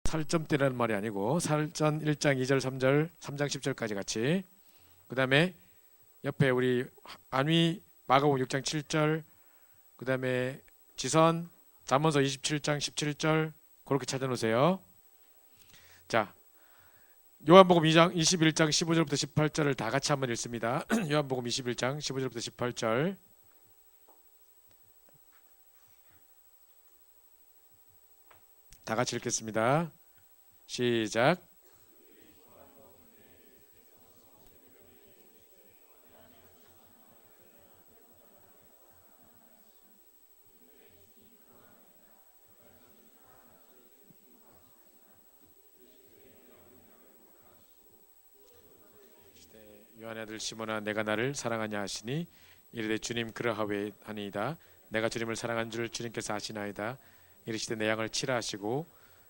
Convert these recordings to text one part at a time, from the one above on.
살점대라는 말이 아니고 살전 1장 2절 3절 3장 10절까지 같이. 그 다음에 옆에 우리 안위 마가복음 6장 7절, 그 다음에 지선 잠언서 27장 17절 그렇게 찾아놓으세요. 자, 요한복음 2장 21장 15절부터 18절을 다 같이 한번 읽습니다. 요한복음 21장 15절부터 18절 다 같이 읽겠습니다. 시작. 요한의 아들 시몬아 내가 나를 사랑하냐 하시니 이르되 주님 그러하오나이다. 내가 주님을 사랑한 줄 주님께서 아시나이다. 이르시되 내 양을 치라 하시고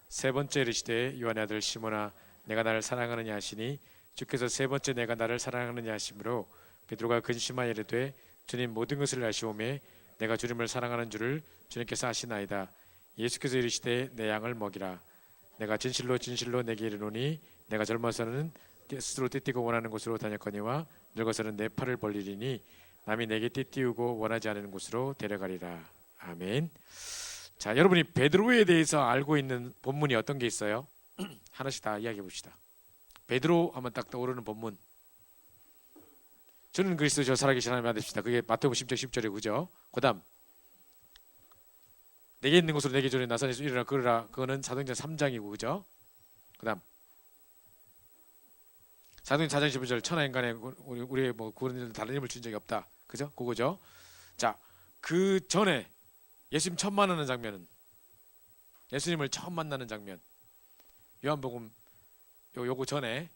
세 번째 이르시되 요한의 아들 시몬아 내가 나를 사랑하느냐 하시니 주께서 세 번째 내가 나를 사랑하느냐 하심으로 베드로가 근심하여 이르되 주님 모든 것을 아시오매 내가 주님을 사랑하는 줄을 주님께서 아시나이다. 예수께서 이르시되 내 양을 먹이라. 내가 진실로 진실로 내게 이르노니 내가 젊어서는 스스로 띠띠고 원하는 곳으로 다녔거니와 늙어서는 내 팔을 벌리리니 남이 내게 띠띠우고 원하지 않는 곳으로 데려가리라. 아멘. 자, 여러분이 베드로에 대해서 알고 있는 본문이 어떤 게 있어요? 하나씩 다 이야기해 봅시다. 베드로 하면 딱 떠오르는 본문. 저는 그리스도 저 살아계신 하나님 아들이십니다. 그게 마태복음 10장 10절이고 그죠? 그다음 내게 있는 곳으로 내게 전에 나사렛에서 일어나 걸으라. 그거는 사도행전 3장이고 그죠? 그다음 사도행전 4장 15절 천하인간에 우리의 뭐 구원을 다른 힘을 준 적이 없다. 그죠? 그거죠. 자, 그 전에 예수님 처음 만나는 장면은 예수님을 처음 만나는 장면. 요한복음 요거 전에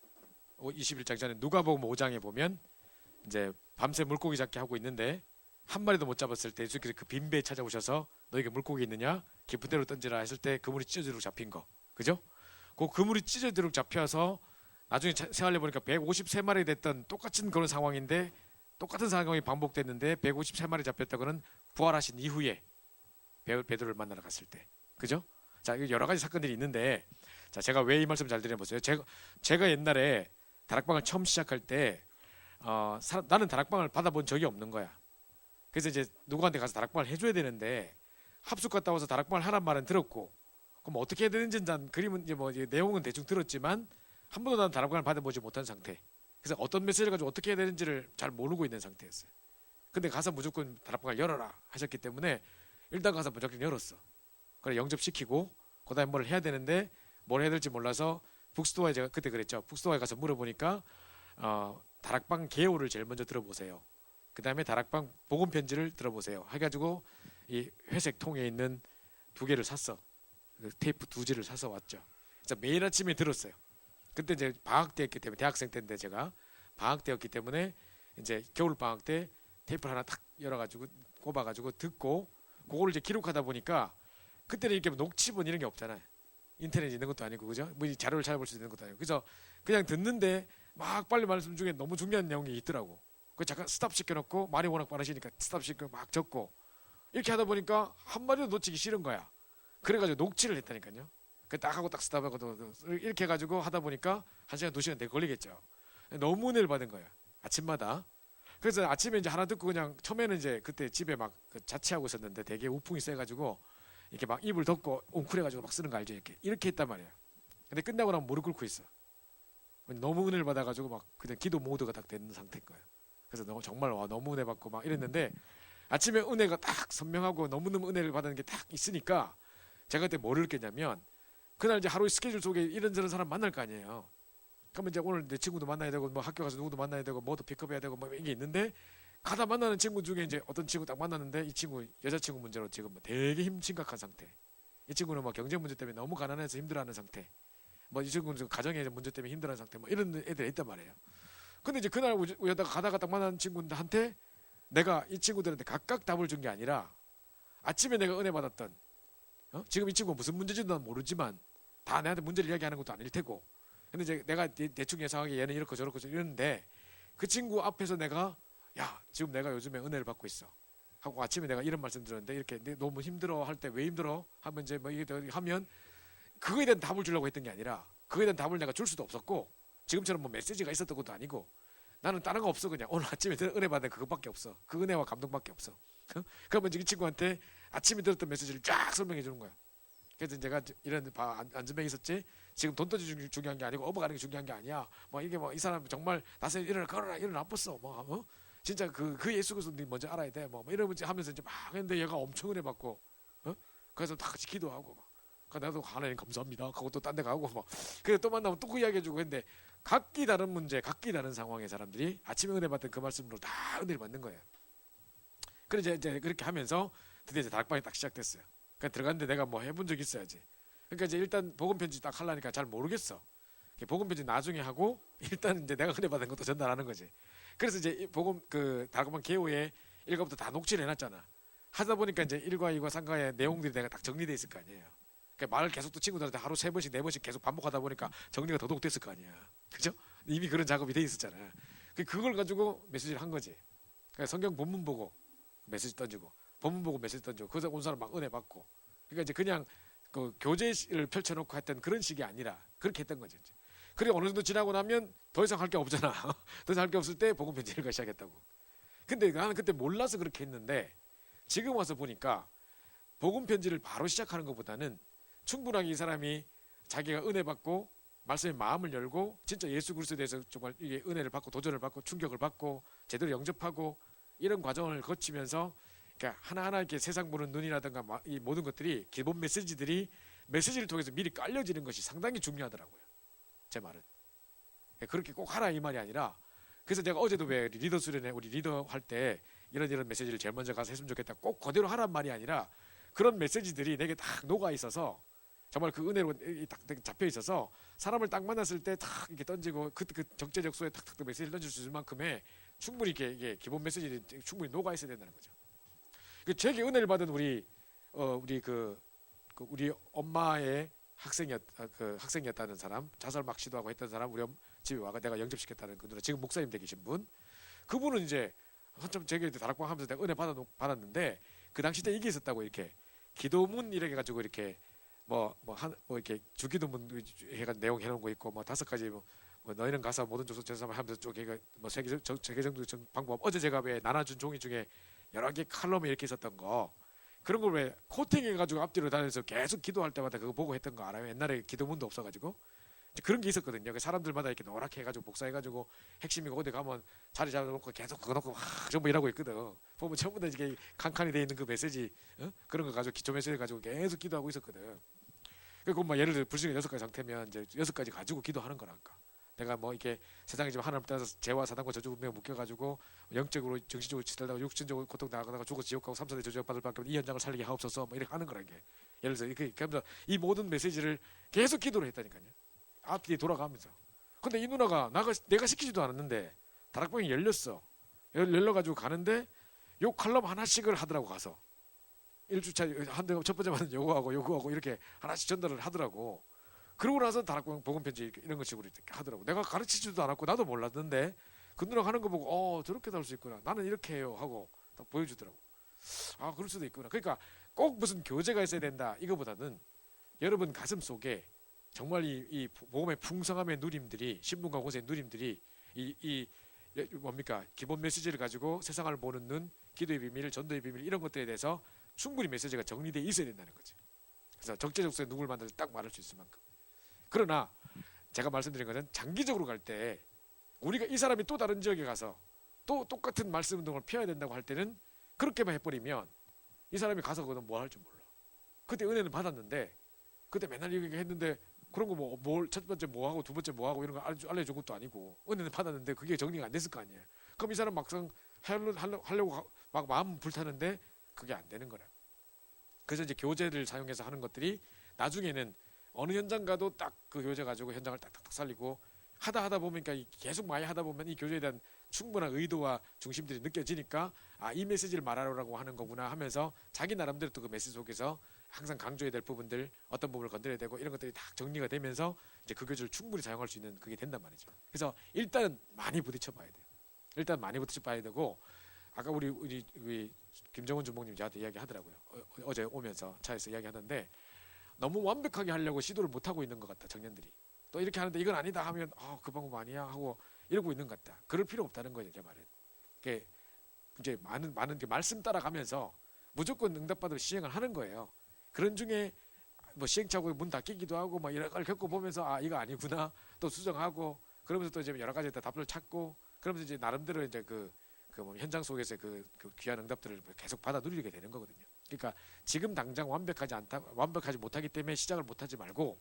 21장 전에 누가복음 5장에 보면 이제 밤새 물고기 잡기 하고 있는데 한 마리도 못 잡았을 때 예수께서 그 빈 배에 찾아오셔서 너에게 물고기 있느냐? 깊은 데로 던지라 했을 때 그물이 찢어지도록 잡힌 거. 그죠? 그 그물이 찢어지도록 잡혀서 나중에 생활해 보니까 153마리 됐던 똑같은 그런 상황인데 똑같은 상황이 반복됐는데 153마리 잡혔다고는 부활하신 이후에 베드로를 만나러 갔을 때. 그죠? 자, 여러 가지 사건들이 있는데 자, 제가 왜 이 말씀 잘 드려보세요. 제가 옛날에 다락방을 처음 시작할 때 나는 다락방을 받아본 적이 없는 거야. 그래서 이제 누구한테 가서 다락방을 해줘야 되는데 합숙 갔다 와서 다락방을 하란 말은 들었고 그럼 어떻게 해야 되는지는 난 그림은 이제 뭐 내용은 대충 들었지만 한 번도 난 다락방을 받아보지 못한 상태. 그래서 어떤 메시지를 가지고 어떻게 해야 되는지를 잘 모르고 있는 상태였어요. 근데 가서 무조건 다락방을 열어라 하셨기 때문에 일단 가서 무조건 열었어. 그래 영접시키고 그다음에 뭘 해야 되는데 뭘 해야 될지 몰라서 북스토어에 제가 그때 그랬죠. 북스토어에 가서 물어보니까 다락방 개요를 제일 먼저 들어보세요. 그 다음에 다락방 복음 편지를 들어보세요. 해가지고 이 회색 통에 있는 2개를 샀어. 그 테이프 2지를 사서 왔죠. 그래서 매일 아침에 들었어요. 그때 이제 방학 때였기 때문에 대학생 때인데 제가 방학 때였기 때문에 이제 겨울 방학 때 테이프를 하나 탁 열어가지고 꼽아가지고 듣고 그거를 이제 기록하다 보니까 그때는 이렇게 녹취본 이런 게 없잖아요. 인터넷 있는 것도 아니고 그죠? 뭐 자료를 찾아볼 수 있는 것도 아니고 그래서 그냥 듣는데 막 빨리 말씀 중에 너무 중요한 내용이 있더라고. 그 잠깐 스탑 시켜놓고 말이 워낙 빠르시니까 스탑 시켜 막 적고 이렇게 하다 보니까 한 마디도 놓치기 싫은 거야. 그래가지고 녹취를 했다니까요. 그 딱 하고 딱 스탑하고 이렇게 해가지고 하다 보니까 1시간 2시간 되게 걸리겠죠. 너무 은혜를 받은 거야. 아침마다. 그래서 아침에 이제 하나 듣고 그냥 처음에는 이제 그때 집에 막 자취하고 있었는데 되게 우풍이 세가지고 이렇게 막 입을 덮고 웅크려가지고 막 쓰는 거 알죠? 이렇게 했단 말이에요. 근데 끝나고 나면 무릎 꿇고 있어. 너무 은혜를 받아가지고 막 그냥 기도 모드가 딱 되는 상태인 거예요. 그래서 정말 너무 은혜 받고 막 이랬는데 아침에 은혜가 딱 선명하고 너무너무 은혜를 받는 게 딱 있으니까 제가 그때 뭐를 느꼈냐면 그날 이제 하루의 스케줄 속에 이런저런 사람 만날 거 아니에요. 그러면 이제 오늘 내 친구도 만나야 되고 뭐 학교 가서 누구도 만나야 되고 뭐도 픽업해야 되고 뭐 이게 있는데 가다 만나는 친구 중에 이제 어떤 친구 딱 만났는데 이 친구 여자친구 문제로 지금 뭐 되게 심각한 상태. 이 친구는 뭐 경제 문제 때문에 너무 가난해서 힘들어하는 상태. 뭐 이 친구는 가정의 문제 때문에 힘들어하는 상태. 뭐 이런 애들이 있단 말이에요. 근데 이제 그날 우연히 가다가 딱 만난 친구한테 내가 이 친구들한테 각각 답을 준 게 아니라 아침에 내가 은혜 받았던 지금 이 친구가 무슨 문제인지도 난 모르지만 다 내한테 문제를 이야기하는 것도 아닐 테고 근데 이제 내가 대충 예상하기에 얘는 이렇고 저렇고 이러는데 그 친구 앞에서 내가 야 지금 내가 요즘에 은혜를 받고 있어 하고 아침에 내가 이런 말씀 들었는데 이렇게 너무 힘들어 할 때 왜 힘들어 하면 이제 뭐 이게 하면 그거에 대한 답을 주려고 했던 게 아니라 그거에 대한 답을 내가 줄 수도 없었고 지금처럼 뭐 메시지가 있었던 것도 아니고 나는 다른 거 없어. 그냥 오늘 아침에 은혜 받은 그것밖에 없어. 그 은혜와 감동밖에 없어. 그러면 이제 이 친구한테 아침에 들었던 메시지를 쫙 설명해 주는 거야. 그래서 제가 이런 안전병이 있었지. 지금 돈 떠지 중요한 게 아니고 업어가는 게 중요한 게 아니야. 뭐 이게 뭐 이 사람 정말 나서 일어나 걸어라 일어나 나빴어. 뭐 진짜 그 예수 그리스도 네 먼저 알아야 돼. 뭐 이러면서 하면서 이제 막 했는데 얘가 엄청 은혜 받고 그래서 다 같이 기도하고 막. 나도 하나님 감사합니다. 하고 또 딴 데 가고 막. 그래서 또 만나면 또 그 이야기해주고 했는데 각기 다른 문제, 각기 다른 상황의 사람들이 아침에 은혜 받던 그 말씀으로 다 은혜를 받는 거예요. 그래서 이제 그렇게 하면서 드디어 이제 다락방이 딱 시작됐어요. 그러니까 들어갔는데 내가 뭐 해본 적 있어야지. 그러니까 이제 일단 복음 편지 딱 하려니까 잘 모르겠어. 복음 편지 나중에 하고 일단 이제 내가 은혜 받은 것도 전달하는 거지. 그래서 이제 복음 그 다락방 개요에 1과부터 다 녹취를 해놨잖아. 하다 보니까 이제 1과, 2과, 3과의 내용들이 내가 딱 정리돼 있을 거 아니에요. 그러니까 말을 계속 또 친구들한테 하루 3번씩 4번씩 계속 반복하다 보니까 정리가 더더욱 됐을 거 아니야. 그죠? 이미 그런 작업이 돼 있었잖아. 그걸 가지고 메시지를 한 거지. 그러니까 성경 본문 보고 메시지 던지고 본문 보고 메시지 던지고 그래서 온 사람 막 은혜 받고. 그러니까 이제 그냥 그 교제를 펼쳐놓고 했던 그런 식이 아니라 그렇게 했던 거죠. 이제. 그리고 어느 정도 지나고 나면 더 이상 할 게 없잖아. 더 이상 할 게 없을 때 복음 편지 읽기 시작했다고. 근데 나는 그때 몰라서 그렇게 했는데 지금 와서 보니까 복음 편지를 바로 시작하는 것보다는 충분하게 이 사람이 자기가 은혜 받고 말씀에 마음을 열고 진짜 예수 그리스도에 대해서 정말 이게 은혜를 받고 도전을 받고 충격을 받고 제대로 영접하고 이런 과정을 거치면서 그러니까 하나하나 이렇게 세상 보는 눈이라든가 이 모든 것들이 기본 메시지들이 메시지를 통해서 미리 깔려지는 것이 상당히 중요하더라고요. 제 말은 그렇게 꼭 하라 이 말이 아니라 그래서 제가 어제도 왜 리더 수련회 우리 리더 할 때 이런 메시지를 제일 먼저 가서 했으면 좋겠다 꼭 그대로 하란 말이 아니라 그런 메시지들이 내게 딱 녹아 있어서 정말 그 은혜로 딱 잡혀 있어서 사람을 딱 만났을 때 탁 이렇게 던지고 그 적재적소에 탁탁 메시지를 던질 수 있을 만큼의 충분히 이게 기본 메시지들이 충분히 녹아 있어야 된다는 거죠. 제게 은혜를 받은 우리 우리 엄마의 학생이었다는 사람, 자살 막 시도하고 했던 사람 우리 집에 와가 내가 영접시켰다는 그 누나 지금 목사님 되신 분, 그분은 이제 한참 제게 다락방 하면서 내가 은혜 받았는데 그 당시 때 이게 있었다고 이렇게 기도문 이렇게 가지고 이렇게 뭐 이렇게 주기도문 해가 내용 해놓은 거 있고 뭐 5가지 뭐 너희는 가서 모든 족속 전사만 하면서 쭉 걔가 뭐 세계 정도 방법 어제 제가 왜 나눠준 종이 중에 여러 개 칼럼에 이렇게 있었던 거 그런 걸 왜 코팅해가지고 앞뒤로 다녀서 계속 기도할 때마다 그거 보고 했던 거 알아요? 옛날에 기도문도 없어가지고 그런 게 있었거든요. 사람들마다 이렇게 노랗게 해가지고 복사해가지고 핵심이고 어디 가면 자리 잡아놓고 계속 그거 놓고 막 전부 일하고 있거든. 보면 전부 다 이게 칸칸이 돼 있는 그 메시지 그런 거 가지고 기초 메시지 가지고 계속 기도하고 있었거든. 그리고 뭐 예를 들어 불신의 6가지 상태면 이제 6가지 가지고 기도하는 거라니까. 내가 뭐 이렇게 세상에 지금 하나님 따라서 죄와 사단과 저주 운명에 묶여가지고 영적으로 정신적으로 치달다가 육신적으로 고통당하다가 죽어 지옥 가고 3, 4대 저주받을 밖에 없는 이 현장을 살리게 하옵소서 뭐 이렇게 하는 거라 이게. 예를 들어서 이렇게 하면서 이 모든 메시지를 계속 기도를 했다니까요. 앞뒤 돌아가면서. 근데 이 누나가 내가 시키지도 않았는데 다락방이 열려가지고 가는데 요 칼럼 하나씩을 하더라고 가서 1주차 첫 번째 만은 요거하고 이렇게 하나씩 전달을 하더라고. 그러고 나서 다락방 복음 편지 이런 것 식으로 이렇게 하더라고. 내가 가르치지도 않았고 나도 몰랐는데 그 누나가 하는 거 보고 저렇게 할 수 있구나. 나는 이렇게 해요 하고 딱 보여주더라고. 아 그럴 수도 있구나. 그러니까 꼭 무슨 교재가 있어야 된다 이거보다는 여러분 가슴 속에 정말 이 복음의 풍성함의 누림들이 신분과 권세의 누림들이 이 뭡니까 기본 메시지를 가지고 세상을 보는 눈, 기도의 비밀, 전도의 비밀 이런 것들에 대해서 충분히 메시지가 정리되어 있어야 된다는 거죠. 그래서 적재적소에 누굴 만들지 딱 말할 수 있을 만큼. 그러나 제가 말씀드린 것은 장기적으로 갈 때 우리가 이 사람이 또 다른 지역에 가서 또 똑같은 말씀 운동을 펴야 된다고 할 때는 그렇게만 해버리면 이 사람이 가서 그건 뭐 할지 몰라. 그때 은혜는 받았는데 그때 맨날 이렇게 했는데 그런 거 뭘 첫 번째 뭐 하고 두 번째 뭐 하고 이런 거 알려준 것도 아니고 은혜는 받았는데 그게 정리가 안 됐을 거 아니에요. 그럼 이 사람 막상 하려고 막 마음 불타는데 그게 안 되는 거라. 그래서 이제 교재를 사용해서 하는 것들이 나중에는 어느 현장 가도 딱 그 교재 가지고 현장을 딱딱딱 살리고 하다 보니까 계속 많이 하다 보면 이 교재에 대한 충분한 의도와 중심들이 느껴지니까 이 메시지를 말하려고 하는 거구나 하면서 자기 나름대로 또 그 메시지 속에서 항상 강조해야 될 부분들 어떤 부분을 건드려야 되고 이런 것들이 딱 정리가 되면서 이제 그 교재를 충분히 사용할 수 있는 그게 된단 말이죠. 그래서 일단은 많이 부딪혀 봐야 돼요. 일단 많이 부딪혀 봐야 되고 아까 우리 김정은 주목님 저한테 이야기하더라고요. 어제 오면서 차에서 이야기하는데 너무 완벽하게 하려고 시도를 못 하고 있는 것 같다. 청년들이 또 이렇게 하는데 이건 아니다 하면 그 방법 아니야 하고 이러고 있는 것 같다. 그럴 필요 없다는 거예요, 제 말은. 그게 이제 많은 게 말씀 따라가면서 무조건 응답받으면 시행을 하는 거예요. 그런 중에 뭐 시행착오에 문 닫히기도 하고 뭐 여러 걸 겪고 보면서 이거 아니구나 또 수정하고 그러면서 또 이제 여러 가지 답을 찾고 그러면서 이제 나름대로 이제 뭐 현장 속에서 그 귀한 응답들을 계속 받아 누리게 되는 거거든요. 그러니까 지금 당장 완벽하지 못하기 때문에 시작을 못하지 말고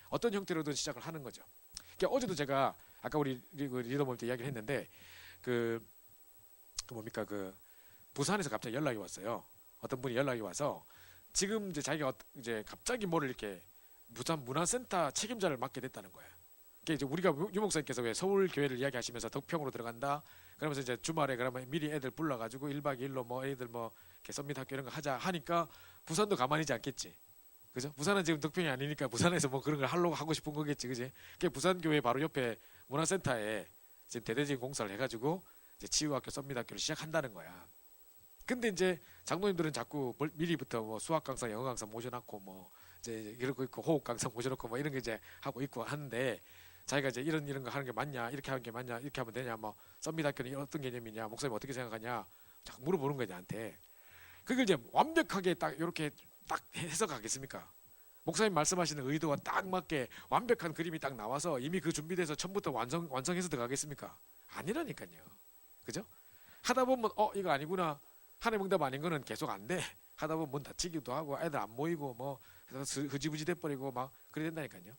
어떤 형태로든 시작을 하는 거죠. 그러니까 어제도 제가 아까 우리 리더 모임 때 이야기를 했는데 그 뭡니까 그 부산에서 갑자기 연락이 왔어요. 어떤 분이 연락이 와서 지금 이제 자기가 이제 갑자기 뭐를 이렇게 부산 문화센터 책임자를 맡게 됐다는 거예요. 그게 이제 우리가 유 목사님께서 왜 서울 교회를 이야기하시면서 덕평으로 들어간다. 그러면서 이제 주말에 그러면 미리 애들 불러가지고 1박 2일로 뭐 애들 뭐 이렇게 썸밋 학교 이런 거 하자 하니까 부산도 가만히지 않겠지. 그죠? 부산은 지금 덕평이 아니니까 부산에서 뭐 그런 걸 하고 싶은 거겠지, 그지? 그 부산 교회 바로 옆에 문화센터에 지금 대대적인 공사를 해가지고 이제 치유학교, 썸밋학교를 시작한다는 거야. 근데 이제 장로님들은 자꾸 미리부터 뭐 수학 강사, 영어 강사 모셔놓고 뭐 이제 이러고 있고 호흡 강사 모셔놓고 뭐 이런 게 이제 하고 있고 하는데 자기가 이제 이런 거 하는 게 맞냐, 이렇게 하는 게 맞냐, 이렇게 하면 되냐, 뭐 썸밋학교는 어떤 개념이냐, 목사님 어떻게 생각하냐, 자꾸 물어보는 거야 나한테. 그걸 이제 완벽하게 딱 이렇게 딱 해석하겠습니까? 목사님 말씀하시는 의도와 딱 맞게 완벽한 그림이 딱 나와서 이미 그 준비돼서 처음부터 완성해서 들어가겠습니까? 아니라니까요. 그죠? 하다 보면 이거 아니구나. 하나님 응답 아닌 거는 계속 안 돼. 하다 보면 문 닫히기도 하고 애들 안 모이고 뭐 흐지부지 돼버리고 막 그래 된다니까요.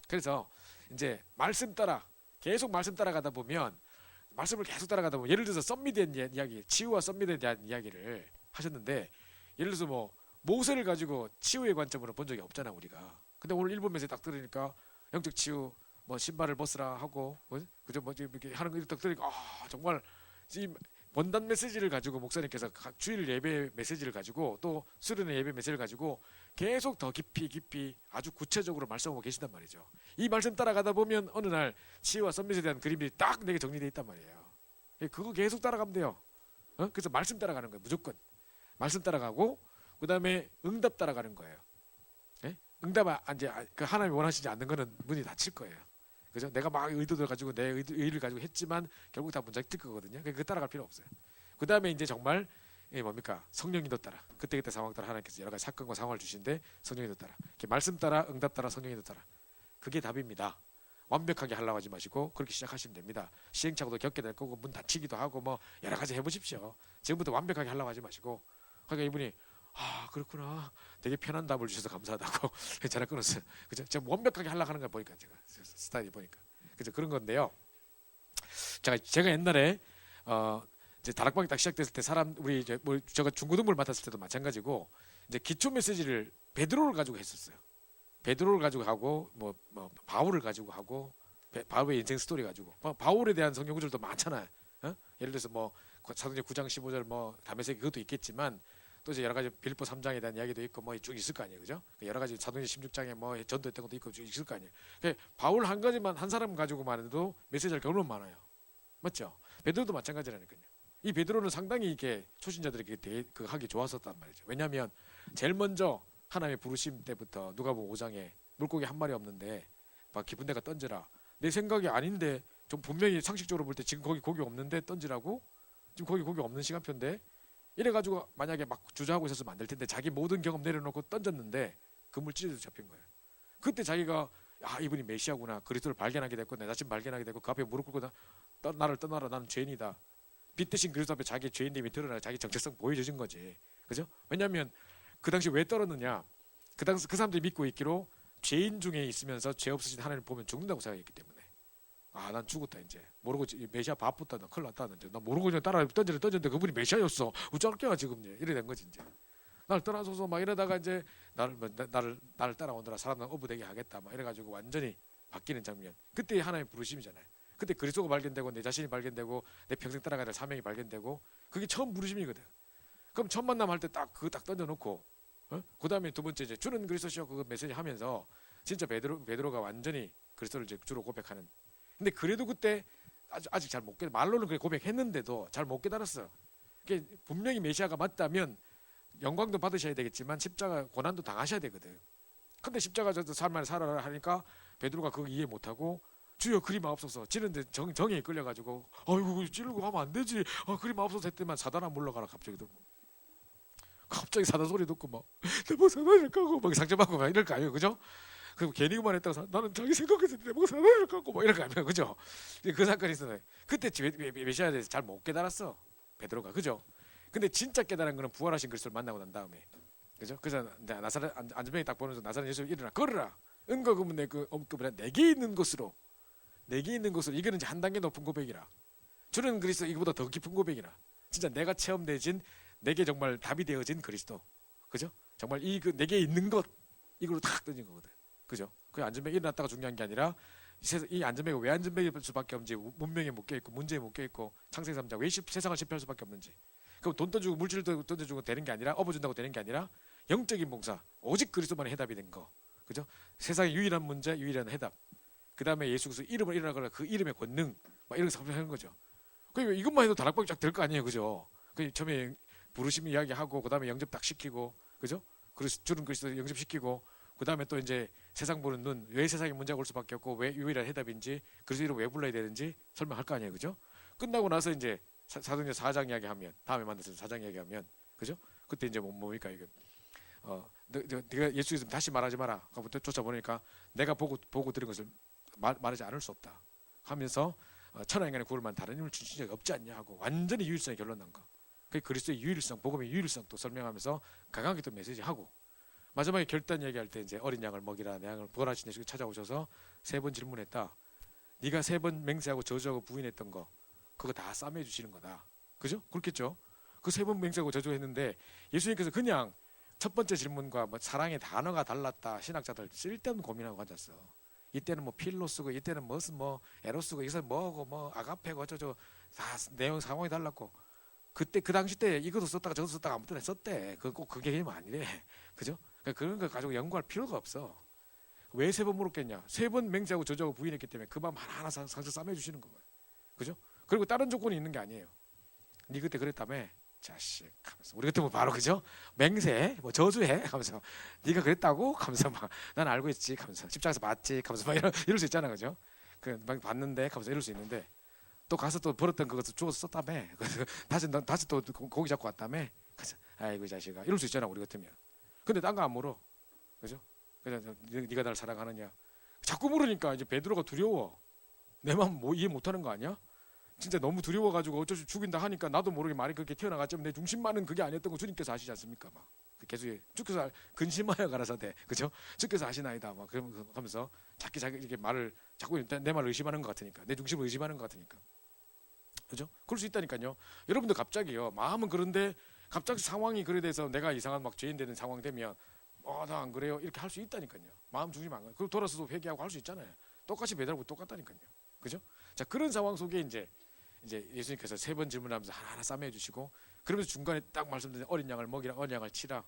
그래서 이제 말씀 따라 계속 말씀 따라가다 보면 말씀을 계속 따라가다 보면 예를 들어서 썸밋에 대한 이야기, 치유와 썸밋에 대한 이야기를 하셨는데 예를 들어서 뭐 모세를 가지고 치유의 관점으로 본 적이 없잖아 우리가. 근데 오늘 일본 메시지 딱 들으니까 영적 치유 뭐 신발을 벗으라 하고 그죠 뭐 이렇게 하는 거 딱 들으니까 정말 이 원단 메시지를 가지고 목사님께서 주일 예배 메시지를 가지고 또 수련회 예배 메시지를 가지고 계속 더 깊이 아주 구체적으로 말씀하고 계신단 말이죠. 이 말씀 따라가다 보면 어느 날 치유와 썸밋에 대한 그림이 딱 내게 정리되어 있단 말이에요. 그거 계속 따라가면 돼요. 그래서 말씀 따라가는 거예요. 무조건 말씀 따라가고 그 다음에 응답 따라가는 거예요. 응답 이제 그 하나님이 원하시지 않는 거는 문이 닫힐 거예요. 그죠? 내가 막 의도를 가지고 내 의를 가지고 했지만 결국 다 문제가 뜰 거거든요. 그거 따라갈 필요 없어요. 그 다음에 이제 정말 뭡니까 성령인도 따라 그때 상황 따라 하나님께서 여러 가지 사건과 상황을 주시는데 성령인도 따라 이렇게 말씀 따라 응답 따라 성령인도 따라 그게 답입니다. 완벽하게 하려고 하지 마시고 그렇게 시작하시면 됩니다. 시행착오도 겪게 될 거고 문 닫히기도 하고 뭐 여러 가지 해보십시오. 지금부터 완벽하게 하려고 하지 마시고. 그러니까 이분이 그렇구나. 되게 편한 답을 주셔서 감사하다고 전화 끊었어요. 그죠? 제가 완벽하게 하려고 하는 걸 보니까 제가 스타일이 보니까 그죠? 그런 건데요. 제가 옛날에 이제 다락방이 딱 시작됐을 때 우리 이제 뭐 제가 중고등부를 맡았을 때도 마찬가지고 이제 기초 메시지를 베드로를 가지고 했었어요. 베드로를 가지고 하고 뭐 바울을 가지고 하고 바울의 인생 스토리 가지고 바울에 대한 성경 구절도 많잖아요. 예를 들어서 뭐 사도행전 9장 15절 뭐 다메섹 그것도 있겠지만 또 이제 여러 가지 빌립보 3장에 대한 이야기도 있고 뭐 쭉 있을 거 아니에요, 그죠? 여러 가지 사도행전 16장에 뭐 전도했던 것도 있고 쭉 있을 거 아니에요. 바울 한 가지만 한 사람 가지고만 해도 메시지를 결론 많아요, 맞죠? 베드로도 마찬가지라니까요. 이 베드로는 상당히 이렇게 초신자들에게 하기 좋았었단 말이죠. 왜냐하면 제일 먼저 하나님의 부르심 때부터 누가복음 5장에 물고기 한 마리 없는데 막 깊은 데가 던져라. 내 생각이 아닌데 좀 분명히 상식적으로 볼 때 지금 거기 고기 없는데 던지라고? 지금 거기 고기 없는 시간표인데 이래가지고 만약에 막 주저하고 있었으면 안 될 텐데 자기 모든 경험 내려놓고 던졌는데 그물 찢어져 잡힌 거예요. 그때 자기가 이분이 메시아구나 그리스도를 발견하게 됐고 내 자신 발견하게 됐고 그 앞에 무릎 꿇고 나를 떠나라 나는 죄인이다. 빛 대신 그리스도 앞에 자기 죄인됨이 드러나 자기 정체성 보여주신 거지. 그죠? 왜냐하면 그 당시 왜 떨었느냐? 그 사람들이 믿고 있기로 죄인 중에 있으면서 죄 없으신 하나님을 보면 죽는다고 생각했기 때문에 난 죽었다 이제 모르고 메시아 바쁘다 나 큰일 났다 나 모르고 그냥 따라 던졌는데 그분이 메시아였어 어쩔게야 지금 이래 된 거지 이제 날 떠나소서 막 이러다가 이제 나를 따라오느라 사람들 어부되게 하겠다 막 이래가지고 완전히 바뀌는 장면. 그때 하나님의 부르심이잖아요. 그때 그리스도가 발견되고 내 자신이 발견되고 내 평생 따라가야 될 사명이 발견되고 그게 처음 부르심이거든. 그럼 첫 만남 할 때 딱 그거 딱 던져놓고 그 다음에 두 번째 이제 주는 그리스도시여 그거 메시지 하면서 진짜 베드로가 완전히 그리스도를 이제 주로 고백하는. 근데 그래도 그때 아직 잘 못 깨달아. 말로는 그래 고백했는데도 잘 못 깨달았어. 그게 분명히 메시아가 맞다면 영광도 받으셔야 되겠지만 십자가 고난도 당하셔야 되거든. 근데 십자가 져서 살만 살아라 하니까 베드로가 그거 이해 못하고 주여 그리 마옵소서. 찌는데 정에 끌려가지고 아이고 찌르고 하면 안 되지. 그리 마옵소서 했더니만 사단아 물러가라 갑자기 사단 소리 듣고 막 내뭐 사단을 까고 막 상처받고 막 이럴 거 아니에요, 그죠? 그럼 괜히 그만 했다가 나는 자기 생각해서 내뭐 사단을 까고 막 이럴 거 아니에요, 그죠? 그 사건이 있었네. 그때 메시아에 대해서 잘 못 깨달았어 베드로가, 그죠? 근데 진짜 깨달은 거는 부활하신 그리스도를 만나고 난 다음에, 그죠? 그래서 나사렛 안전병이 딱 보면서 나사렛 예수 일어나 걸으라. 은과 금은 내게 있는 것으로 이거는 이제 한 단계 높은 고백이라. 주는 그리스도 이거보다 더 깊은 고백이라. 진짜 내가 체험되진 내게 정말 답이 되어진 그리스도, 그죠? 정말 그 내게 있는 것 이걸로 탁 던진 거거든, 그죠? 그 안전병이 일어났다가 중요한 게 아니라 이 안전병이 왜 안전병일 수밖에 없는지, 문명에 묶여 있고 문제에 묶여 있고 창세기 3장 왜 세상을 실패할 수밖에 없는지. 그럼 돈 던지고 물질을 던져주고 되는 게 아니라, 업어준다고 되는 게 아니라 영적인 봉사, 오직 그리스도만의 해답이 된 거, 그죠? 세상의 유일한 문제, 유일한 해답. 그 다음에 예수 그리스도 이름을 일어나거나 그 이름의 권능, 막 이런 거 상상하는 거죠. 그러니까 이것만 해도 다락방이 쫙 될 거 아니에요, 그죠? 그 처음에 부르심 이야기하고, 그 다음에 영접 딱 시키고, 그죠? 그래서 주는 그리스도 영접시키고, 그 다음에 또 이제 세상 보는 눈, 왜 세상에 문제가 올 수밖에 없고, 왜 유일한 해답인지, 그리스도 이름 왜 불러야 되는지 설명할 거 아니에요, 그죠? 끝나고 나서 이제 사도행전 4장 이야기하면, 다음에 만나서 4장 이야기하면, 그죠? 그때 이제 뭡니까 이게? 네가 예수 이름 다시 말하지 마라. 그부터 쫓아보니까 내가 보고 들은 것을 말하지 않을 수 없다 하면서 천하인간의 구원만 다른 힘을 주신 적이 없지 않냐 하고 완전히 유일성의 결론 난 거. 그 그리스도의 유일성, 복음의 유일성 또 설명하면서 강하게 또 메시지하고, 마지막에 결단 얘기할 때 이제 어린 양을 먹이라, 내 양을 부활하신 예수가 찾아오셔서 3번 질문했다. 네가 3번 맹세하고 저주하고 부인했던 거 그거 다 싸매해 주시는 거다, 그죠? 그렇겠죠? 그 3번 맹세하고 저주했는데 예수님께서 그냥 첫 번째 질문과 뭐 사랑의 단어가 달랐다, 신학자들 쓸데없는 고민하고 앉았어. 이때는 뭐 필로 쓰고, 이때는 무슨 뭐 에로 쓰고, 여기서 뭐고 뭐 아가페고 어쩌고 다 내용 상황이 달랐고, 그때 그 당시 때 이것도 썼다가 저것도 썼다가 아무 때나 썼대. 꼭 그게 개념 아니래, 그죠? 그러니까 그런 거 가지고 연구할 필요가 없어. 왜 3번 물었겠냐? 3번 맹세하고 저주하고 부인했기 때문에 그 마음 하나하나 상처 싸매 주시는 거예요, 그죠? 그리고 다른 조건이 있는 게 아니에요. 네 그때 그랬다며 자식 하면서, 우리 같으면 바로, 그죠? 맹세 뭐 저주해 하면서 네가 그랬다고 하면서 막 난 알고 있지 하면서, 십자가에서 맞지 하면서 막 이럴 수 있잖아, 그죠? 막 봤는데 하면서 이럴 수 있는데, 또 가서 또 벌었던 그것을 주워서 썼다며. 그래서 다시 또 고기 잡고 왔다며. 그래서 아이고 이 자식아 이럴 수 있잖아, 우리 같으면. 근데 딴 거 안 물어, 그죠? 그래서 네가 나를 사랑하느냐 자꾸 물으니까 이제 베드로가 두려워. 내 마음 뭐 이해 못하는 거 아니야? 진짜 너무 두려워가지고 어쩔 수 죽인다 하니까 나도 모르게 말이 그렇게 튀어나갔지만 내 중심만은 그게 아니었던 거 주님께서 아시지 않습니까? 막 계속 주께서 근심하여 가라사대, 그죠? 주께서 아시나이다 막 그러면서 자기 이렇게 말을 자꾸 내 말을 의심하는 것 같으니까, 내 중심을 의심하는 것 같으니까, 그죠? 그럴 수 있다니까요. 여러분들 갑자기요, 마음은 그런데 갑자기 상황이 그래 돼서 내가 이상한 막 죄인 되는 상황 되면 나 안 그래요 이렇게 할 수 있다니까요. 마음 중심 안 가. 그리고 돌아서도 회개하고 할 수 있잖아요. 똑같이 베드로하고 똑같다니까요, 그죠? 자, 그런 상황 속에 이제 예수님께서 3번 질문하면서 하나하나 싸매해 주시고, 그러면서 중간에 딱 말씀드린 어린 양을 먹이라, 어린 양을 치라,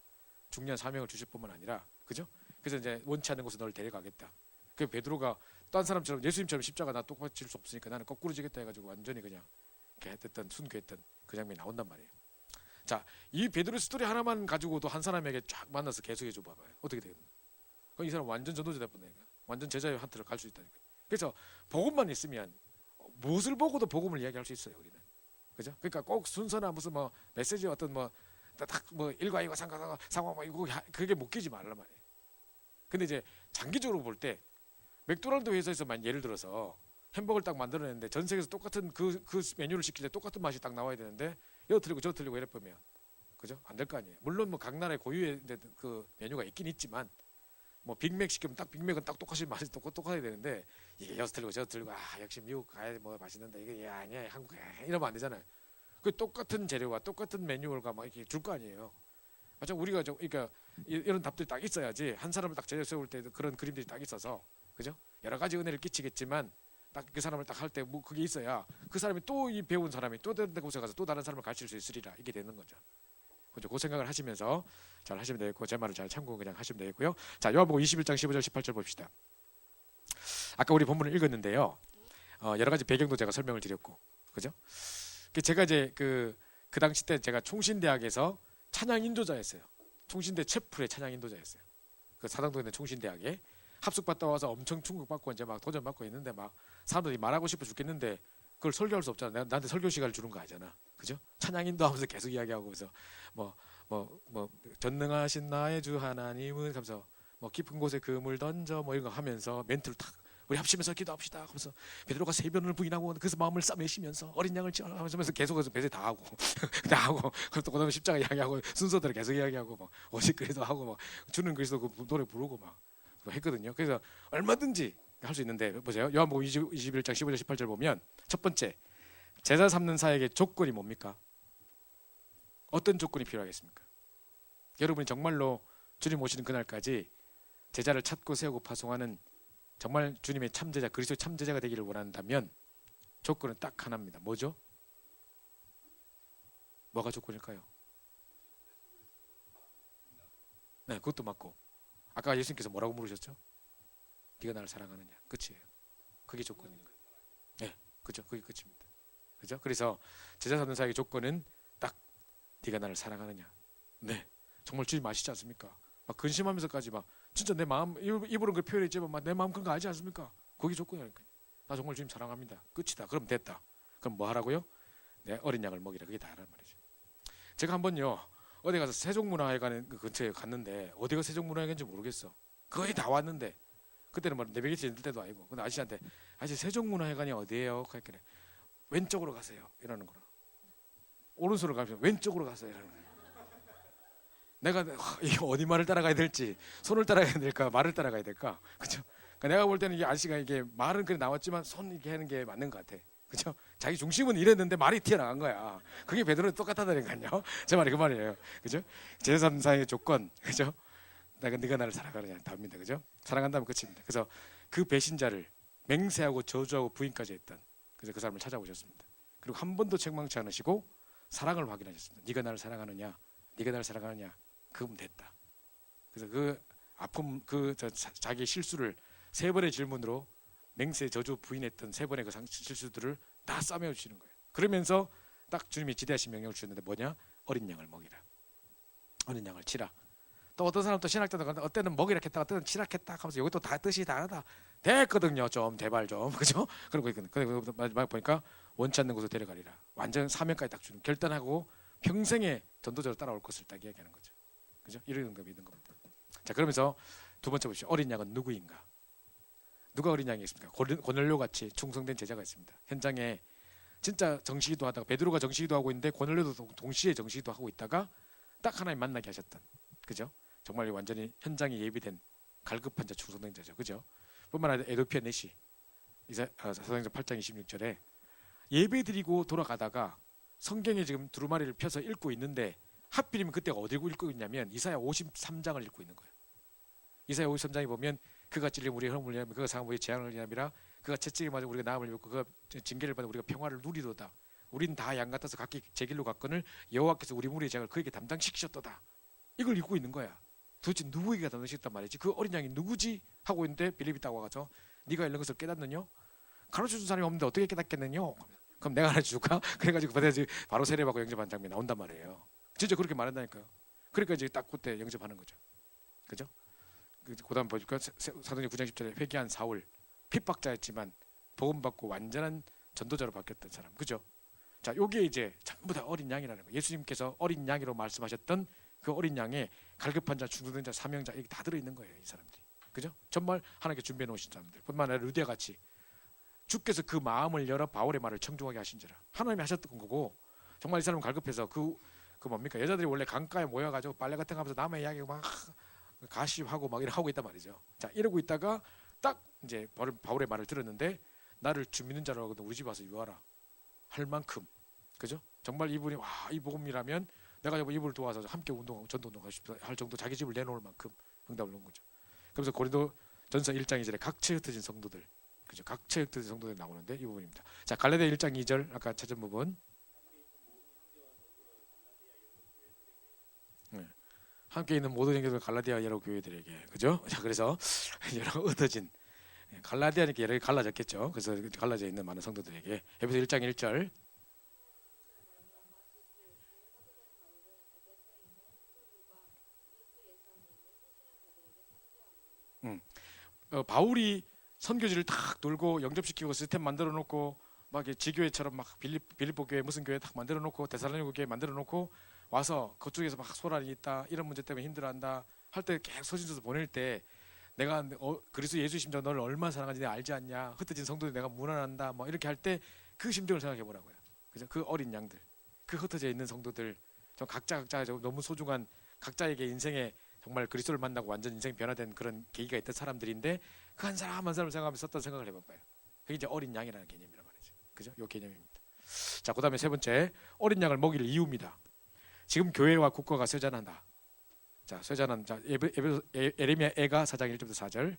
중요한 사명을 주실 뿐만 아니라, 그죠? 그래서 이제 원치 않는 곳에 너를 데려가겠다. 그 베드로가 딴 사람처럼 예수님처럼 십자가 나 똑같이 질 수 없으니까 나는 거꾸로 지겠다 해가지고 완전히 그냥 했던, 순교했던 그 장면이 나온단 말이에요. 자, 이 베드로 스토리 하나만 가지고도 한 사람에게 쫙 만나서 계속해 줘 봐봐요. 어떻게 되겠나? 그럼 이 사람 완전 전도자 될뻔하니까, 완전 제자의 한테로 갈 수 있다니까. 그래서 복음만 있으면 무엇을 보고도 복음을 이야기할 수 있어요, 우리는, 그죠? 그러니까 꼭 순서나 무슨 뭐 메시지 어떤 뭐 딱 뭐 일과 상관 상황 뭐 이거 그게 묶이지 말란 말이에요. 근데 이제 장기적으로 볼 때 맥도날드 회사에서만 예를 들어서 햄버거를 딱 만들어냈는데 전 세계에서 똑같은 그 메뉴를 시킬 때 똑같은 맛이 딱 나와야 되는데 이거 틀리고 저 틀리고 이래 보면, 그죠? 안 될 거 아니에요. 물론 뭐 각 나라의 고유의 그 메뉴가 있긴 있지만, 뭐 빅맥 시키면 딱 빅맥은 딱 똑같이 맛이 똑같아야 되는데 이게 여기서 틀리고 저 틀리고 역시 미국 가야 뭐 맛있는데 이게 아니야 한국 이러면 안 되잖아요. 그 똑같은 재료와 똑같은 메뉴가 막 이렇게 줄 거 아니에요. 맞죠? 우리가 그러니까 이런 답들이 딱 있어야지, 한 사람을 딱 제자 세울 때 그런 그림들이 딱 있어서, 그죠? 여러 가지 은혜를 끼치겠지만 딱 그 사람을 딱 할 때 뭐 그게 있어야 그 사람이 또 이 배운 사람이 또 다른 곳에 가서 또 다른 사람을 가르칠 수 있으리라, 이게 되는 거죠. 그죠? 그 생각을 하시면서 잘 하시면 되겠고, 제 말을 잘 참고 그냥 하시면 되겠고요. 자, 요한복음 21장 15절 18절 봅시다. 아까 우리 본문을 읽었는데요. 여러 가지 배경도 제가 설명을 드렸고, 그죠? 제가 이제 그 당시 때 제가 총신대학에서 찬양 인도자였어요. 총신대 채플의 찬양 인도자였어요. 그 사당동에 있는 총신대학에 합숙받다 와서 엄청 충격받고 이제 막 도전받고 있는데 막 사람들이 말하고 싶어 죽겠는데 그걸 설교할 수 없잖아. 나한테 설교 시간을 주는 거 아니잖아. 그죠? 찬양인도 하면서 계속 이야기하고 그래서 뭐 전능하신 나의 주 하나님은 하면서 뭐 깊은 곳에 금을 던져 뭐 이런 거 하면서 멘트를 탁 우리 합심해서 기도합시다 하면서 베드로가 세 번을 부인하고 그래서 마음을 싸매시면서 어린 양을 하면서 계속해서 배제 다 하고 다 하고 또 그다음에 십자가 이야기하고 순서대로 계속 이야기하고 뭐 오직 그리스도 하고 뭐 주는 그리스도 그 노래 부르고 막 했거든요. 그래서 얼마든지 할 수 있는데 보세요. 요한복음 21장 15절 18절 보면 첫 번째 제자 삼는 사역의 조건이 뭡니까? 어떤 조건이 필요하겠습니까? 여러분이 정말로 주님 오시는 그날까지 제자를 찾고 세우고 파송하는 정말 주님의 참제자 그리스도의 참제자가 되기를 원한다면 조건은 딱 하나입니다. 뭐죠? 뭐가 조건일까요? 네, 그것도 맞고 아까 예수님께서 뭐라고 물으셨죠? 네가 나를 사랑하느냐? 끝이에요. 그게 조건인 거예요. 네, 그죠? 그게 끝입니다. 그죠? 그래서 제자 삼는 사역의 조건은 딱 네가 나를 사랑하느냐? 네, 정말 주님 아시지 않습니까? 막 근심하면서까지 막 진짜 내 마음 입으로는 그 표현했지만 막 내 마음 그런 거 알지 않습니까? 그게 조건이라니까요. 나 정말 주님 사랑합니다. 끝이다. 그럼 됐다. 그럼 뭐 하라고요? 내 어린 양을 먹이라. 그게 다란 말이죠. 제가 한번요 어디 가서 세종문화회관 그 근처에 갔는데 어디가 세종문화회관인지 모르겠어. 거의 다 왔는데 그때는 뭐 내비게이션 있을 때도 아니고 근데 아저씨한테 아저씨 세종문화회관이 어디예요? 그랬더니 왼쪽으로 가세요. 이러는 거라. 오른손으로 가면 왼쪽으로 가세요. 이러는 거예요. 내가 이게 어디 말을 따라가야 될지 손을 따라가야 될까 말을 따라가야 될까 그죠? 그러니까 내가 볼 때는 이 아저씨가 이게 말은 그래 나왔지만 손 이렇게 하는 게 맞는 것 같아. 그죠? 자기 중심은 이랬는데 말이 튀어나간 거야. 그게 베드로는 똑같다니까요. 제 말이 그 말이에요. 그죠? 제3사의 조건, 그죠? 네가 나를 사랑하느냐 답니다. 그죠? 사랑한다면 끝입니다. 그래서 그 배신자를 맹세하고 저주하고 부인까지 했던 그래서 그 사람을 찾아오셨습니다. 그리고 한 번도 책망치 않으시고 사랑을 확인하셨습니다. 네가 나를 사랑하느냐? 네가 나를 사랑하느냐? 그럼 됐다. 그래서 그 아픔 자기의 실수를 세 번의 질문으로 맹세 저주 부인했던 세 번의 그 실수들을 다 싸매어 주시는 거예요. 그러면서 딱 주님이 지대하신 명령을 주셨는데 뭐냐? 어린 양을 먹이라. 어린 양을 치라. 또 어떤 사람 또 신학자들 어때는 먹이라 했다 어때는 치라 했다 하면서 여기 또 다 뜻이 다르다 됐거든요. 좀 제발 좀 그죠? 그리고 마지막 보니까 원치 않는 곳으로 데려가리라. 완전 사명까지 딱 주는 결단하고 평생에 전도자로 따라올 것을 딱 이야기하는 거죠. 그죠? 이런 거 믿는 겁니다. 자 그러면서 두 번째 보시죠. 어린 양은 누구인가? 누가 어린 양이 있습니까? 고넬료 같이 충성된 제자가 있습니다. 현장에 진짜 정시기도 하다가 베드로가 정시기도 하고 있는데 고넬료도 동시에 정시기도 하고 있다가 딱 하나님 만나게 하셨던 그죠? 정말 완전히 현장에 예비된 갈급한 자 충성된 자죠. 그죠? 뿐만 아니라 에도피아 넷이 사도행전 8장 26절에 예배드리고 돌아가다가 성경에 지금 두루마리를 펴서 읽고 있는데 하필이면 그때가 어디를 읽고 있냐면 이사야 53장을 읽고 있는 거예요. 이사야 53장에 보면 그가 찔림 우리의 허물을 위하며 그가 상함 우리의 재앙을 위함이라 그가 채찍을 맞아 우리가 나음을 입고 그가 징계를 받아 우리가 평화를 누리도다. 우린 다 양 같아서 각기 제 길로 갔거늘 여호와께서 우리 무리의 재앙을 그에게 담당시키셨도다. 이걸 읽고 있는 거야. 도대체 누구에게 담당시켰단 말이지? 그 어린 양이 누구지? 하고 있는데 빌립이 딱 와가서 네가 이런 것을 깨닫느냐? 가르쳐준 사람이 없는데 어떻게 깨닫겠느냐? 그럼 내가 가르쳐줄까? 그래가지고 바로 세례받고 영접한 장면이 나온단 말이에요. 진짜 그렇게 말한다니까요. 그러니까 이제 딱 그때 영접하는 거죠. 그죠? 그다음 보니까 사도행전 9장 10절에 회개한 사울 핍박자였지만 복음받고 완전한 전도자로 바뀌었던 사람. 그죠? 자, 요게 이제 전부 다 어린 양이라는 거예요. 예수님께서 어린 양이라고 말씀하셨던 그 어린 양에 갈급한 자, 충성된 자, 사명자 이게 다 들어 있는 거예요, 이 사람들이. 그죠? 정말 하나님께 준비해 놓으신 사람들. 뿐만 아니라 루디아 같이 주께서 그 마음을 열어 바울의 말을 청중하게 하신지라. 하나님이 하셨던 거고 정말 이 사람은 갈급해서 그 뭡니까? 여자들이 원래 강가에 모여가지고 빨래 같은 거 하면서 남의 이야기 막 가십하고 막 이렇게 하고 있단 말이죠. 자, 이러고 있다가 딱 이제 바울의 말을 들었는데 나를 주 믿는 자로 하거든 우리 집 와서 유하라 할 만큼 그죠? 정말 이분이 와 이 복음이라면 내가 이분을 도와서 함께 운동하고 전도운동 할 정도 자기 집을 내놓을 만큼 응답을 놓은 거죠. 그래서 고린도 전서 1장 2절에 각처에 흩어진 성도들 그죠? 각처에 흩어진 성도들 나오는데 이 부분입니다. 자 갈라디아 1장 2절 아까 찾은 부분 네. 함께 있는 모든 형제들 갈라디아 여러 교회들에게 그죠? 자 그래서 여러 흩어진 갈라디아니까 여러 개 갈라졌겠죠. 그래서 갈라져 있는 많은 성도들에게 에베소 1장 1절 바울이 선교지를 탁 돌고 영접시키고 시스템 만들어 놓고 막 이렇게 지교회처럼 막 빌립보 교회 무슨 교회 딱 만들어 놓고 데살로니가 교회 만들어 놓고 와서 그쪽에서 막 소란이 있다 이런 문제 때문에 힘들어한다 할 때 계속 서신서서 보낼 때 내가 그리스도 예수 심정 너를 얼마나 사랑하는지 내가 알지 않냐 흩어진 성도들 내가 무난한다 뭐 이렇게 할 때 그 심정을 생각해 보라고요. 그죠? 그 어린 양들, 그 흩어져 있는 성도들, 좀 각자 너무 소중한 각자에게 인생에 정말 그리스도를 만나고 완전 인생 변화된 그런 계기가 있던 사람들인데 그 한 사람 한 사람을 생각하면서 썼던 생각을 해봐봐요. 그게 이제 어린 양이라는 개념이란 말이죠. 그죠? 요 개념입니다. 자, 그다음에 세 번째 어린 양을 먹일 이유입니다. 지금 교회와 국가가 쇠잔한다. 자, 쇠잔한 자 에레미야 애가 4장 1절부터 4절.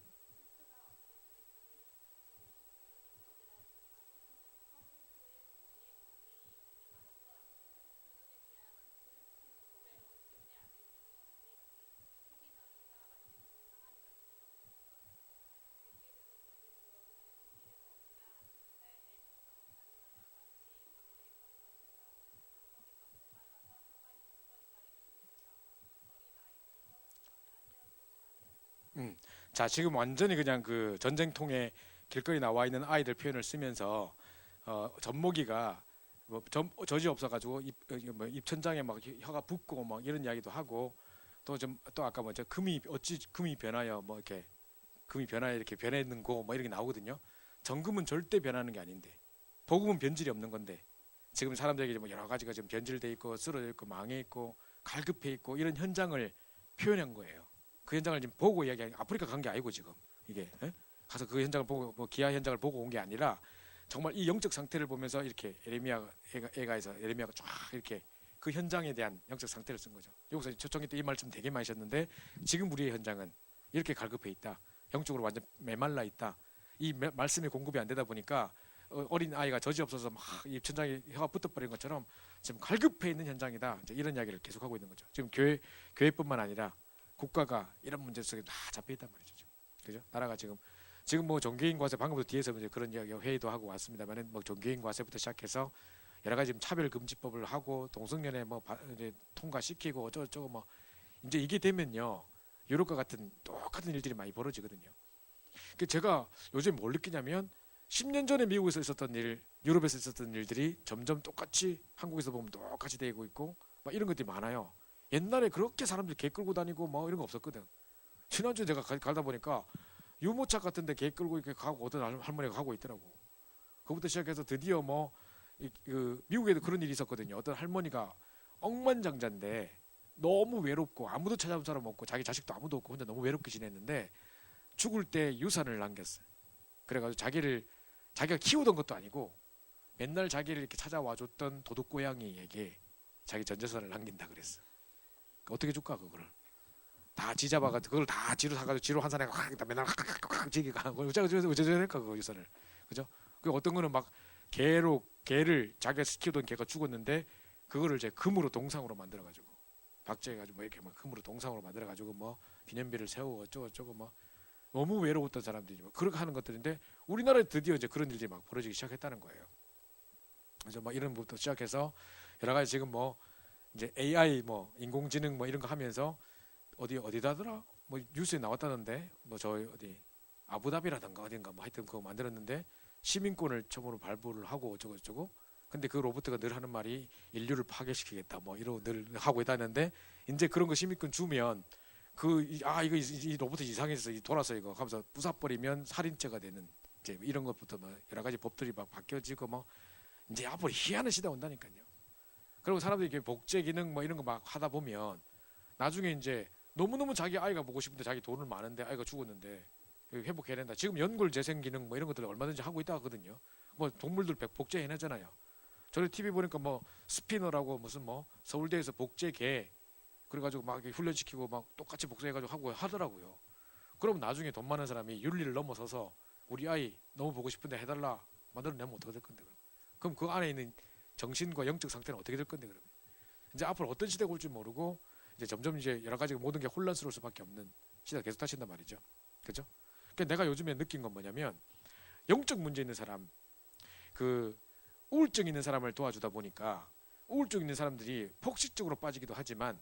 자, 지금 완전히 그냥 그 전쟁통에 길거리 나와 있는 아이들 표현을 쓰면서 젖먹이가 뭐 젖이 없어가지고 뭐 입천장에 막 혀가 붓고 막 이런 이야기도 하고 또 아까 뭐저 금이 어찌 금이 변하여 뭐 이렇게 금이 변하여 이렇게 변했는고 뭐 이렇게 나오거든요. 정금은 절대 변하는 게 아닌데 복음은 변질이 없는 건데 지금 사람들에게 뭐 여러 가지가 지금 변질돼 있고 쓰러져 있고 망해 있고 갈급해 있고 이런 현장을 표현한 거예요. 그 현장을 지금 보고 이야기하는 아프리카 간 게 아니고 지금 이게 가서 그 현장을 보고 뭐 기아 현장을 보고 온 게 아니라 정말 이 영적 상태를 보면서 이렇게 에레미야 애가에서 에레미야가 쫙 이렇게 그 현장에 대한 영적 상태를 쓴 거죠. 여기서 초청기 때 이 말씀 되게 많이 하셨는데 지금 우리의 현장은 이렇게 갈급해 있다. 영적으로 완전 메말라 있다. 이 말씀이 공급이 안 되다 보니까 어린 아이가 젖이 없어서 막 입천장에 혀가 붙어버린 것처럼 지금 갈급해 있는 현장이다. 이제 이런 이야기를 계속하고 있는 거죠. 지금 교회뿐만 아니라 국가가 이런 문제 속에 다 잡혀 있단 말이죠. 지금. 그죠? 나라가 지금 뭐 종교인 과세 방금부터 뒤에서 이제 그런 이야기 회의도 하고 왔습니다만은 뭐 종교인 과세부터 시작해서 여러 가지 지금 차별금지법을 하고 동성연애 뭐 이제 통과시키고 어쩌고 뭐 이제 이게 되면요 유럽과 같은 똑같은 일들이 많이 벌어지거든요. 그 제가 요즘 뭘 느끼냐면 10년 전에 미국에서 있었던 일, 유럽에서 있었던 일들이 점점 똑같이 한국에서 보면 똑같이 되고 있고 막 이런 것들이 많아요. 옛날에 그렇게 사람들이 개 끌고 다니고 뭐 이런 거 없었거든. 지난주에 제가 가다 보니까 유모차 같은데 개 끌고 이렇게 가고 어떤 할머니가 가고 있더라고. 그부터 시작해서 드디어 뭐 미국에도 그런 일이 있었거든요. 어떤 할머니가 억만장자인데 너무 외롭고 아무도 찾아온 사람 없고 자기 자식도 아무도 없고 혼자 너무 외롭게 지냈는데 죽을 때 유산을 남겼어요. 그래가지고 자기가 키우던 것도 아니고 맨날 자기를 이렇게 찾아와 줬던 도둑고양이에게 자기 전재산을 남긴다 그랬어. 어떻게 줄까 그거를 다 지잡아가 그걸 다 지로 사가지고 지로 환산해 확 맨날 확 지기가 어쩌저럴까 그 유산을 그죠? 그 어떤 거는 막 개를 자기가 키우던 개가 죽었는데 그거를 이제 금으로 동상으로 만들어가지고 박제해가지고 뭐 이렇게 막 금으로 동상으로 만들어가지고 뭐 기념비를 세우고 어쩌고 뭐 너무 외로웠던 사람들이 뭐 그렇게 하는 것들인데 우리나라에 드디어 이제 그런 일들이 막 벌어지기 시작했다는 거예요. 그래서 막 이런 것부터 시작해서 여러 가지 지금 뭐 이제 AI 뭐 인공지능 뭐 이런 거 하면서 어디다더라 뭐 뉴스에 나왔다던데 뭐 저 어디 아부다비라든가 어딘가 뭐 하여튼 그거 만들었는데 시민권을 처음으로 발부를 하고 어쩌고 근데 그 로봇가 늘 하는 말이 인류를 파괴시키겠다 뭐 이러고 늘 하고 있다는데 이제 그런 거 시민권 주면 이거 이 로봇이 이상해서 돌아서 이거 하면서 부숴버리면 살인죄가 되는 이제 이런 것부터 뭐 여러 가지 법들이 막 바뀌어지고 뭐 이제 앞으로 희한한 시대 온다니까요. 그리고 사람들이 이렇게 복제 기능 뭐 이런 거 막 하다 보면 나중에 이제 너무너무 자기 아이가 보고 싶은데 자기 돈을 많은데 아이가 죽었는데 회복해야 된다. 지금 연골 재생 기능 뭐 이런 것들 얼마든지 하고 있다 하거든요. 뭐 동물들 복제 해내잖아요. 저희 TV 보니까 뭐 스피너라고 무슨 뭐 서울대에서 복제 개 그래가지고 막 훈련시키고 막 똑같이 복제해가지고 하고 하더라고요. 그럼 나중에 돈 많은 사람이 윤리를 넘어서서 우리 아이 너무 보고 싶은데 해달라 만들어내면 어떻게 될 건데 그럼 그 안에 있는 정신과 영적 상태는 어떻게 될 건데 그러면 이제 앞으로 어떤 시대가 올지 모르고 이제 점점 이제 여러 가지 모든 게 혼란스러울 수밖에 없는 시대가 계속 타신단 말이죠. 그죠? 그러니까 내가 요즘에 느낀 건 뭐냐면 영적 문제 있는 사람 그 우울증 있는 사람을 도와주다 보니까 우울증 있는 사람들이 폭식증으로 빠지기도 하지만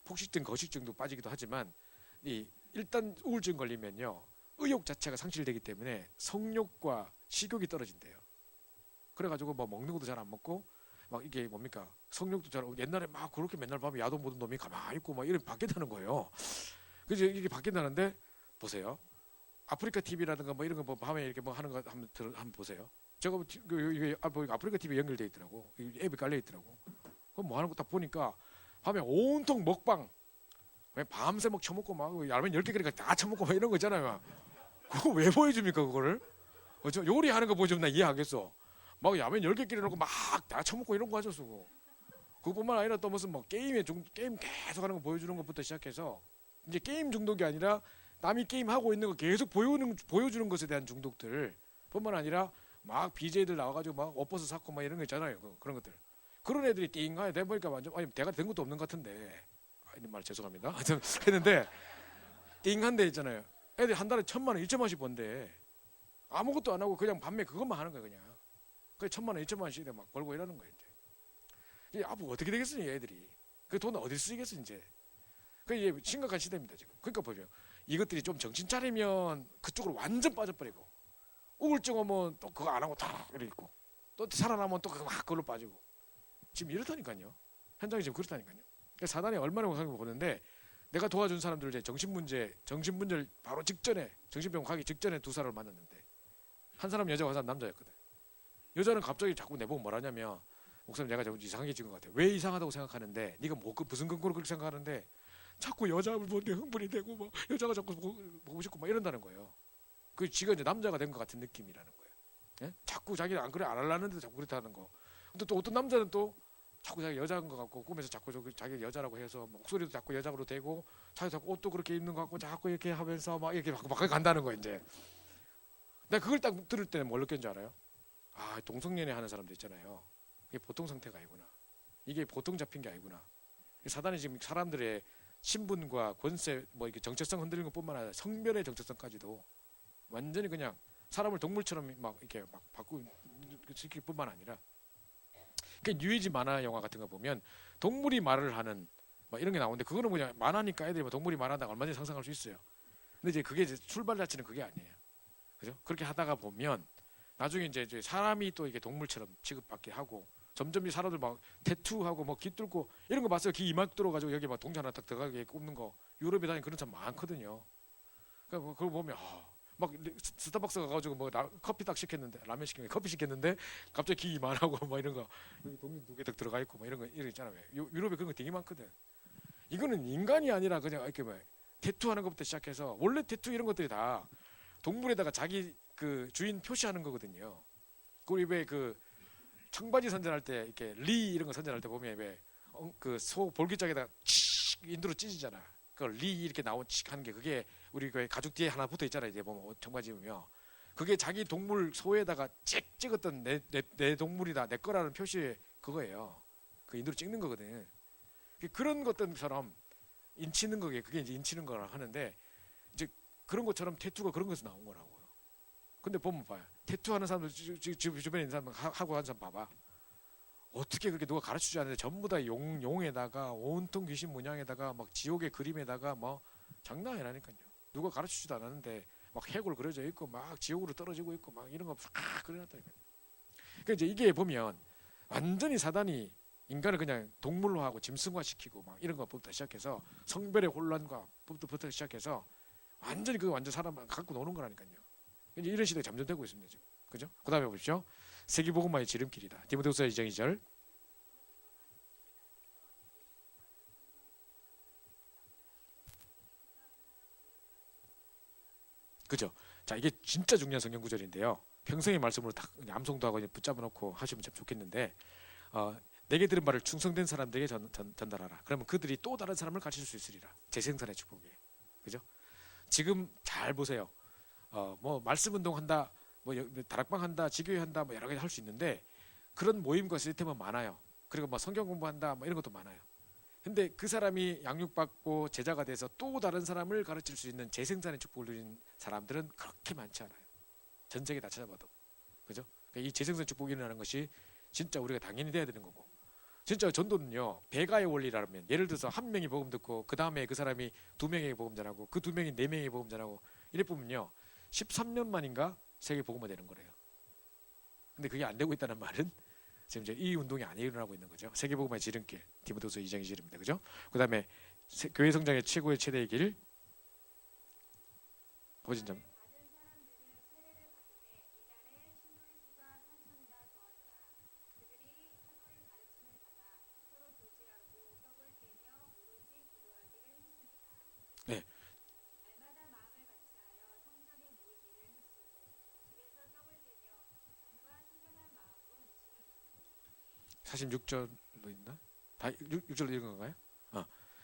폭식증, 거식증도 빠지기도 하지만 일단 우울증 걸리면요 의욕 자체가 상실되기 때문에 성욕과 식욕이 떨어진대요. 그래가지고 뭐 먹는 것도 잘 안 먹고 막 이게 뭡니까 성욕도 잘 옛날에 막 그렇게 맨날 밤에 야동 보던 놈이 가만히 있고 막 이렇게 바뀐다는 거예요. 그래서 이게 바뀐다는데 보세요. 아프리카 TV라든가 뭐 이런 거 뭐 밤에 이렇게 뭐 하는 거 한번 보세요. 제가 이게 아프리카 TV 연결돼 있더라고. 앱이 깔려 있더라고. 그럼 뭐 하는 거 딱 보니까 밤에 온통 먹방. 밤새 막 처먹고 막 라면 10개 그러니까 다 처먹고 막 이런 거 있잖아요. 그거 왜 보여줍니까 그거를? 저 요리하는 거 보여주면 나 이해하겠어. 막 라면 10개 끓여놓고 막 다 처먹고 이런 거 하셨어. 그뿐만 아니라 또 무슨 뭐 게임 계속 하는 거 보여주는 것부터 시작해서 이제 게임 중독이 아니라 남이 게임 하고 있는 거 계속 보여주는 것에 대한 중독들 뿐만 아니라 막 BJ들 나와가지고 막 옷벗어 샀고 막 이런 거 있잖아요. 그런 것들. 그런 애들이 띵하게 돼 보니까 완전 아니 내가 된 것도 없는 것 같은데 이런 말 죄송합니다. 하여튼 했는데 띵한 데 있잖아요. 애들이 한 달에 1,000만 원, 2천만 원씩 번대. 아무것도 안 하고 그냥 밤에 그것만 하는 거야 그냥. 그 1,000만 원, 2천만 원씩 막 벌고 이러는 거야 이제. 이게 앞으로 어떻게 되겠으니 애들이. 그 돈을 어디 쓰겠어 이제. 그 이게 심각한 시대입니다 지금. 그러니까 보세요. 이것들이 좀 정신 차리면 그쪽으로 완전 빠져버리고 우울증 오면 또 그거 안 하고 다 이렇게 있고 또 살아나면 또 막 그걸로 빠지고 지금 이렇다니까요. 현장이 지금 그렇다니까요. 그러니까 사단이 얼마나 고생을 보는데 내가 도와준 사람들 이제 정신문제를 바로 직전에 정신병원 가기 직전에 두 사람을 만났는데 한 사람 여자고 한 사람 남자였거든. 여자는 갑자기 자꾸 내보고 뭐라냐면 목사님 내가 좀 이상하게 찍은 것 같아. 왜 이상하다고 생각하는데 네가 뭐 무슨 근거로 그렇게 생각하는데 자꾸 여자를 보는데 흥분이 되고 뭐 여자가 자꾸 보고 싶고 막 이런다는 거예요. 그 지가 이제 남자가 된 것 같은 느낌이라는 거예요. 예? 자꾸 자기는 안 그래 안 하려는데 자꾸 그렇다는 거. 근데 또 어떤 남자는 또 자꾸 자기 여자인 것 같고 꿈에서 자꾸 자기 여자라고 해서 목소리도 자꾸 여자로 되고 자꾸 옷도 그렇게 입는 것 같고 자꾸 이렇게 하면서 막 이렇게 막 간다는 거 이제. 내가 그걸 딱 들을 때는 뭘 느꼈는지 알아요? 아 동성연애 하는 사람들 있잖아요. 이게 보통 상태가 아니구나. 이게 보통 잡힌 게 아니구나. 사단이 지금 사람들의 신분과 권세 뭐 이렇게 정체성 흔들리는 것뿐만 아니라 성별의 정체성까지도 완전히 그냥 사람을 동물처럼 막 이렇게 막 바꾸기 뿐만 아니라 그 뉴에이지 만화 영화 같은 거 보면 동물이 말을 하는 막 이런 게 나오는데 그거는 그냥 만화니까 애들이 뭐 동물이 말한다고 얼마든지 상상할 수 있어요. 근데 이제 그게 이제 출발 자체는 그게 아니에요. 그죠? 그렇게 하다가 보면 나중에 이제 사람이 또 이게 동물처럼 취급받게 하고 점점 이 사람들 막 태투하고 뭐 귀 뚫고 이런 거 봤어요. 귀 이막 뚫어가지고 여기 막 동전 하나 딱 들어가게 꼽는 거 유럽에 다니는 그런 사람 많거든요. 그러니까 뭐 그걸 보면 막 스타벅스 가가지고 뭐 커피 딱 시켰는데 라면 시켰는데 커피 시켰는데 갑자기 귀 이만하고 뭐 이런 거 여기 동전 2개 딱 들어가 있고 뭐 이런 거 이런 있잖아요. 유럽에 그런 거 되게 많거든. 이거는 인간이 아니라 그냥 이렇게 뭐 태투하는 것부터 시작해서 원래 태투 이런 것들이 다 동물에다가 자기 그 주인 표시하는 거거든요. 그리고 왜 그 청바지 선전할 때 이렇게 리 이런 거 선전할 때 보면 왜 그 소 볼기짝에다가 인두로 찢잖아. 그걸 리 이렇게 나온 하는 게 그게 우리 그 가죽 뒤에 하나 붙어 있잖아요. 이제 보면 청바지 입으면 그게 자기 동물 소에다가 찍었던 내 동물이다 내 거라는 표시 그거예요. 그 인두로 찍는 거거든. 그런 것들처럼 인치는 거게 그게 이제 인치는 거라 하는데 이제 그런 것처럼 태투가 그런 것에서 나온 거라고요. 근데 보면 봐요. 태투하는 사람들 주변에 있는 사람 하고 하는 사람 봐봐. 어떻게 그렇게 누가 가르쳐주지 않는데 전부 다 용에다가 온통 귀신 문양에다가 막 지옥의 그림에다가 뭐 장난 아니라니까요. 누가 가르쳐주지도 않았는데 막 해골 그려져 있고 막 지옥으로 떨어지고 있고 막 이런 거 싹 그려놨다니까요. 그러니까 이제 이게 보면 완전히 사단이 인간을 그냥 동물로 하고 짐승화시키고 막 이런 것부터 시작해서 성별의 혼란과 부터 시작해서 완전히 그 완전 사람 갖고 노는 거라니까요. 이제 이런 시대가 점점 되고 있습니다 지금. 그죠? 그다음에 보십시오. 세계복음화의 지름길이다. 디모데후서 2장 2절. 그죠? 자 이게 진짜 중요한 성경 구절인데요. 평생의 말씀으로 딱 암송도 하고 붙잡아 놓고 하시면 참 좋겠는데 내게 들은 말을 충성된 사람들에게 전달하라. 그러면 그들이 또 다른 사람을 가르칠 수 있으리라. 재생산의 축복이에요. 그죠? 지금 잘 보세요. 뭐 말씀 운동한다, 뭐 다락방 한다, 지교회 한다, 뭐 여러 가지 할 수 있는데 그런 모임과 시스템은 많아요. 그리고 뭐 성경 공부한다, 뭐 이런 것도 많아요. 근데 그 사람이 양육받고 제자가 돼서 또 다른 사람을 가르칠 수 있는 재생산의 축복을 누린 사람들은 그렇게 많지 않아요. 전 세계 다 찾아봐도. 그죠? 그러니까 이 재생산 축복이 일어나는 것이 진짜 우리가 당연히 돼야 되는 거고. 진짜 전도는요, 배가의 원리라면 예를 들어서 한 명이 복음 듣고 그 다음에 그 사람이 2명에게 복음 전하고 그 2명이 4명에게 복음 전하고 이래 보면요, 13년 만인가 세계 복음화 되는 거래요. 근데 그게 안 되고 있다는 말은 지금 이제 이 운동이 안 일어나고 있는 거죠. 세계 복음화의 지름길, 디모데후서 2장 2절입니다. 그죠? 그다음에 교회 성장의 최대의 길 보진점. 네. 46절로 있나? 다 6절로 읽은 건가요?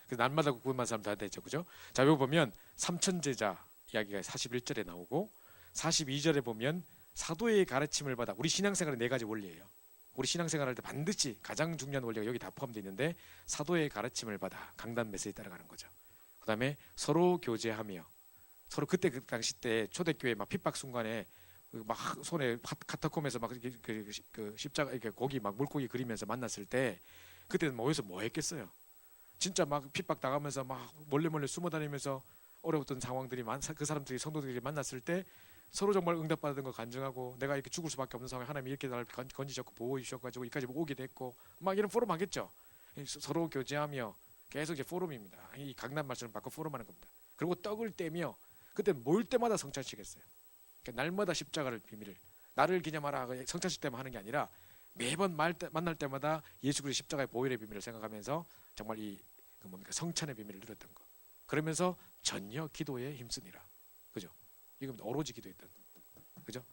그 날마다 구원받은 사람 다 되죠. 그죠? 자, 여기 보면 삼천제자 이야기가 41절에 나오고 42절에 보면 사도의 가르침을 받아. 우리 신앙생활의 네 가지 원리예요. 우리 신앙생활할 때 반드시 가장 중요한 원리가 여기 다 포함되어 있는데 사도의 가르침을 받아 강단 메시지에 따라가는 거죠. 그다음에 서로 교제하며 서로 그때 그 당시 때 초대교회 막 핍박 순간에 막 손에 카타콤에서 막 그 십자가 이렇게 고기 막 물고기 그리면서 만났을 때 그때는 모여서 뭐 했겠어요? 진짜 막 핍박 당하면서 막 몰래 숨어 다니면서 어려웠던 상황들이 그 사람들이 성도들이 만났을 때 서로 정말 응답받은 거 간증하고 내가 이렇게 죽을 수밖에 없는 상황에 하나님이 이렇게 나를 건지셨고 보호해 주셔가지고 여기까지 오게 됐고 막 이런 포럼 하겠죠. 서로 교제하며 계속 이제 포럼입니다. 이 강단 말씀을 받고 포럼하는 겁니다. 그리고 떡을 떼며 그때 모일 때마다 성찬시겠어요. 그러니까 날마다 십자가를 비밀을 나를 기념하라 성찬식 때만 하는 게 아니라 매번 만날 때마다 예수 그리스도 십자가의 보혈의 비밀을 생각하면서 정말 그 뭡니까 성찬의 비밀을 누렸던 거. 그러면서 전혀 기도에 힘쓰니라. 그죠? 이건 오로지 기도했던. 그죠?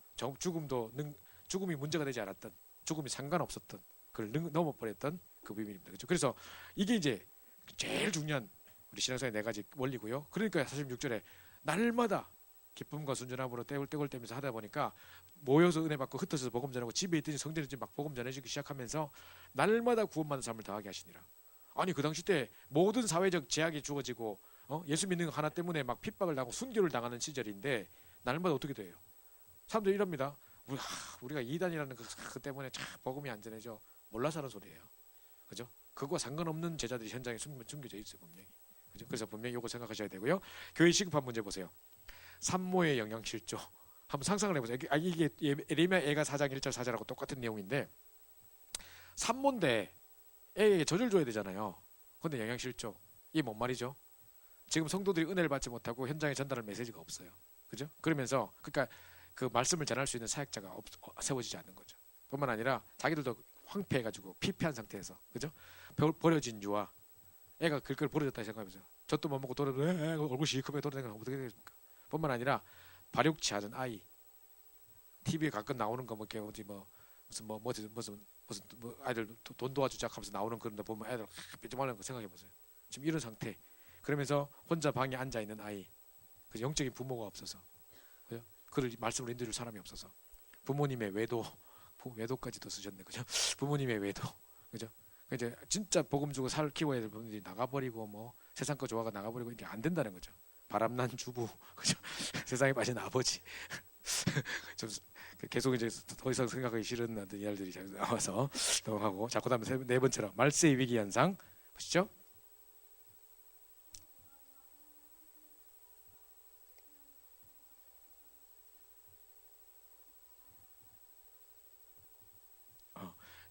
죽음이 문제가 되지 않았던, 죽음이 상관없었던, 그걸 넘어버렸던 그 비밀입니다. 그죠? 그래서 이게 이제 제일 중요한 우리 신앙생활의 네 가지 원리고요. 그러니까 46절에 날마다 기쁨과 순전함으로 떼굴 떼면서 하다 보니까 모여서 은혜 받고 흩어져서 복음 전하고 집에 있더니 성전에 막 복음 전해지기 시작하면서 날마다 구원받는 삶을 다하게 하시니라. 아니 그 당시 때 모든 사회적 제약이 주어지고 예수 믿는 거 하나 때문에 막 핍박을 당하고 순교를 당하는 시절인데 날마다 어떻게 돼요? 사람들이 이럽니다. 우리가 이단이라는 그 때문에 참 복음이 안 전해져. 몰라서 하는 소리예요. 그죠? 그거와 상관없는 제자들이 현장에 숨겨져 있어요. 분명히. 그죠? 그래서 분명히 이거 생각하셔야 되고요. 교회 시급한 문제 보세요. 산모의 영양실조 한번 상상을 해보세요. 이게 에레미야 애가 4장 1절 4절하고 똑같은 내용인데 산모인데 애에게 젖을 줘야 되잖아요. 근데 영양실조 이게 뭔 말이죠? 지금 성도들이 은혜를 받지 못하고 현장에 전달할 메시지가 없어요. 그죠? 그러면서 그러니까 그 말씀을 전할 수 있는 사역자가 세워지지 않는 거죠. 뿐만 아니라 자기들도 황폐해가지고 피폐한 상태에서 그죠? 버려진 유아 애가 글걸 버려졌다 생각하면서 젖도 못 먹고 얼굴 시커멓게 돌아다니면 어떻게 되겠습니까? 뿐만 아니라 발육치 않은 아이 TV에 가끔 나오는 거 무슨 아이들 돈 도와주자 하면서 나오는 그런 거 보면 애들 삐져말라는 거 생각해 보세요. 지금 이런 상태. 그러면서 혼자 방에 앉아 있는 아이. 그래서 영적인 부모가 없어서. 그죠? 그를 말씀을 인도줄 사람이 없어서. 부모님의 외도까지도 쓰셨네. 그죠? 부모님의 외도. 그죠? 이제 진짜 복음 주고 키워야 될 분들이 나가버리고 뭐 세상 거 좋아가 나가버리고 이게 안 된다는 거죠. 바람난 주부, 그죠? 세상에 빠진 아버지. 좀 계속 이제 더 이상 생각하기 싫은 이야기들이 나와서 넘어가고. 자, 그다음에 네 번째로 말세의 위기 현상 보시죠.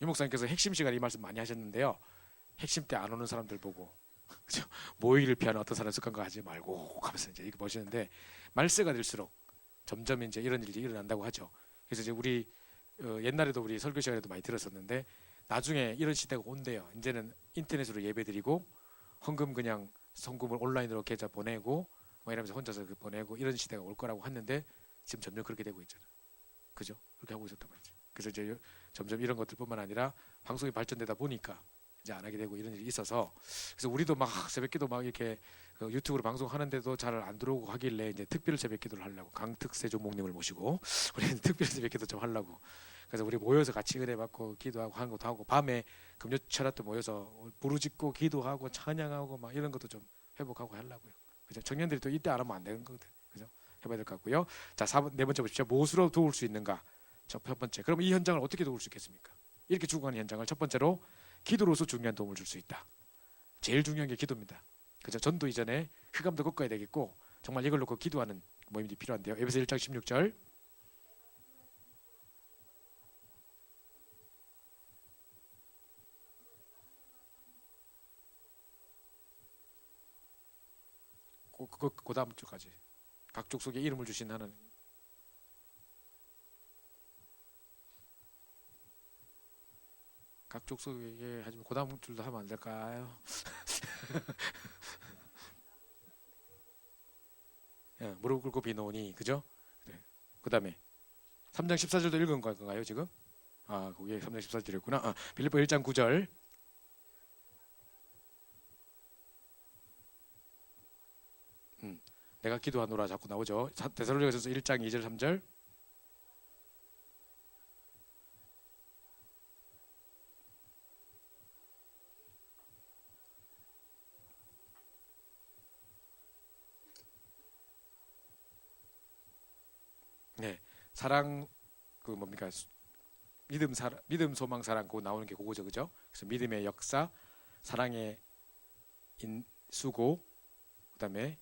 유 목사님께서 핵심 시간에 이 말씀 많이 하셨는데요. 핵심 때 안 오는 사람들 보고 그죠? 모이를 피하는 어떤 사람 습관과 하지 말고 하면서 이제 이거 보시는데 말세가 될수록 점점 이제 이런 일이 일어난다고 하죠. 그래서 이제 우리 옛날에도 우리 설교 시간에도 많이 들었었는데 나중에 이런 시대가 온대요. 이제는 인터넷으로 예배드리고 헌금 그냥 성금을 온라인으로 계좌 보내고 뭐 이러면서 혼자서 보내고 이런 시대가 올 거라고 했는데 지금 점점 그렇게 되고 있잖아요. 그죠? 그렇게 하고 있었단 말이죠. 그래서 이제 점점 이런 것들뿐만 아니라 방송이 발전되다 보니까 이제 안 하게 되고 이런 일이 있어서 그래서 우리도 막 새벽기도 막 이렇게 유튜브로 방송하는데도 잘 안 들어오고 하길래 이제 특별 새벽기도를 하려고 강특세 조목님을 모시고 우리 특별 새벽기도 좀 하려고 그래서 우리 모여서 같이 은혜 받고 기도하고 하는 것도 하고 밤에 금요철에 또 모여서 부르짖고 기도하고 찬양하고 막 이런 것도 좀 회복하고 하려고요. 그죠? 청년들이 또 이때 안 하면 안 되는 거거든. 그죠? 해봐야 될 것 같고요. 자, 네 번째 보십시오. 무엇으로 도울 수 있는가? 첫 번째. 그럼 이 현장을 어떻게 도울 수 있겠습니까? 이렇게 죽어가는 현장을 첫 번째로 기도로서 중요한 도움을 줄 수 있다. 제일 중요한 게 기도입니다. 그죠? 전도 이전에 흑암도 꺾어야 되겠고 정말 이걸 놓고 기도하는 모임이 필요한데요. 에베소 1장 16절. 그 다음 주까지. 각 족속에 이름을 주신 하나님. 각 족속에게 하지만 그 다음 줄도 하면 안 될까요? 예, 무릎 꿇고 비노니 그죠? 네. 그 다음에 3장 14절도 읽은 건가요 지금? 아 거기에 3장 14절이었구나. 빌립보 1장 9절. 내가 기도하노라 자꾸 나오죠. 데살로니가전서 1장 2절 3절. 네, 사랑 그 뭡니까? 믿음 소망 사랑 그거 나오는 게 그거죠, 그죠? 그래서 믿음의 역사, 사랑의 수고, 그다음에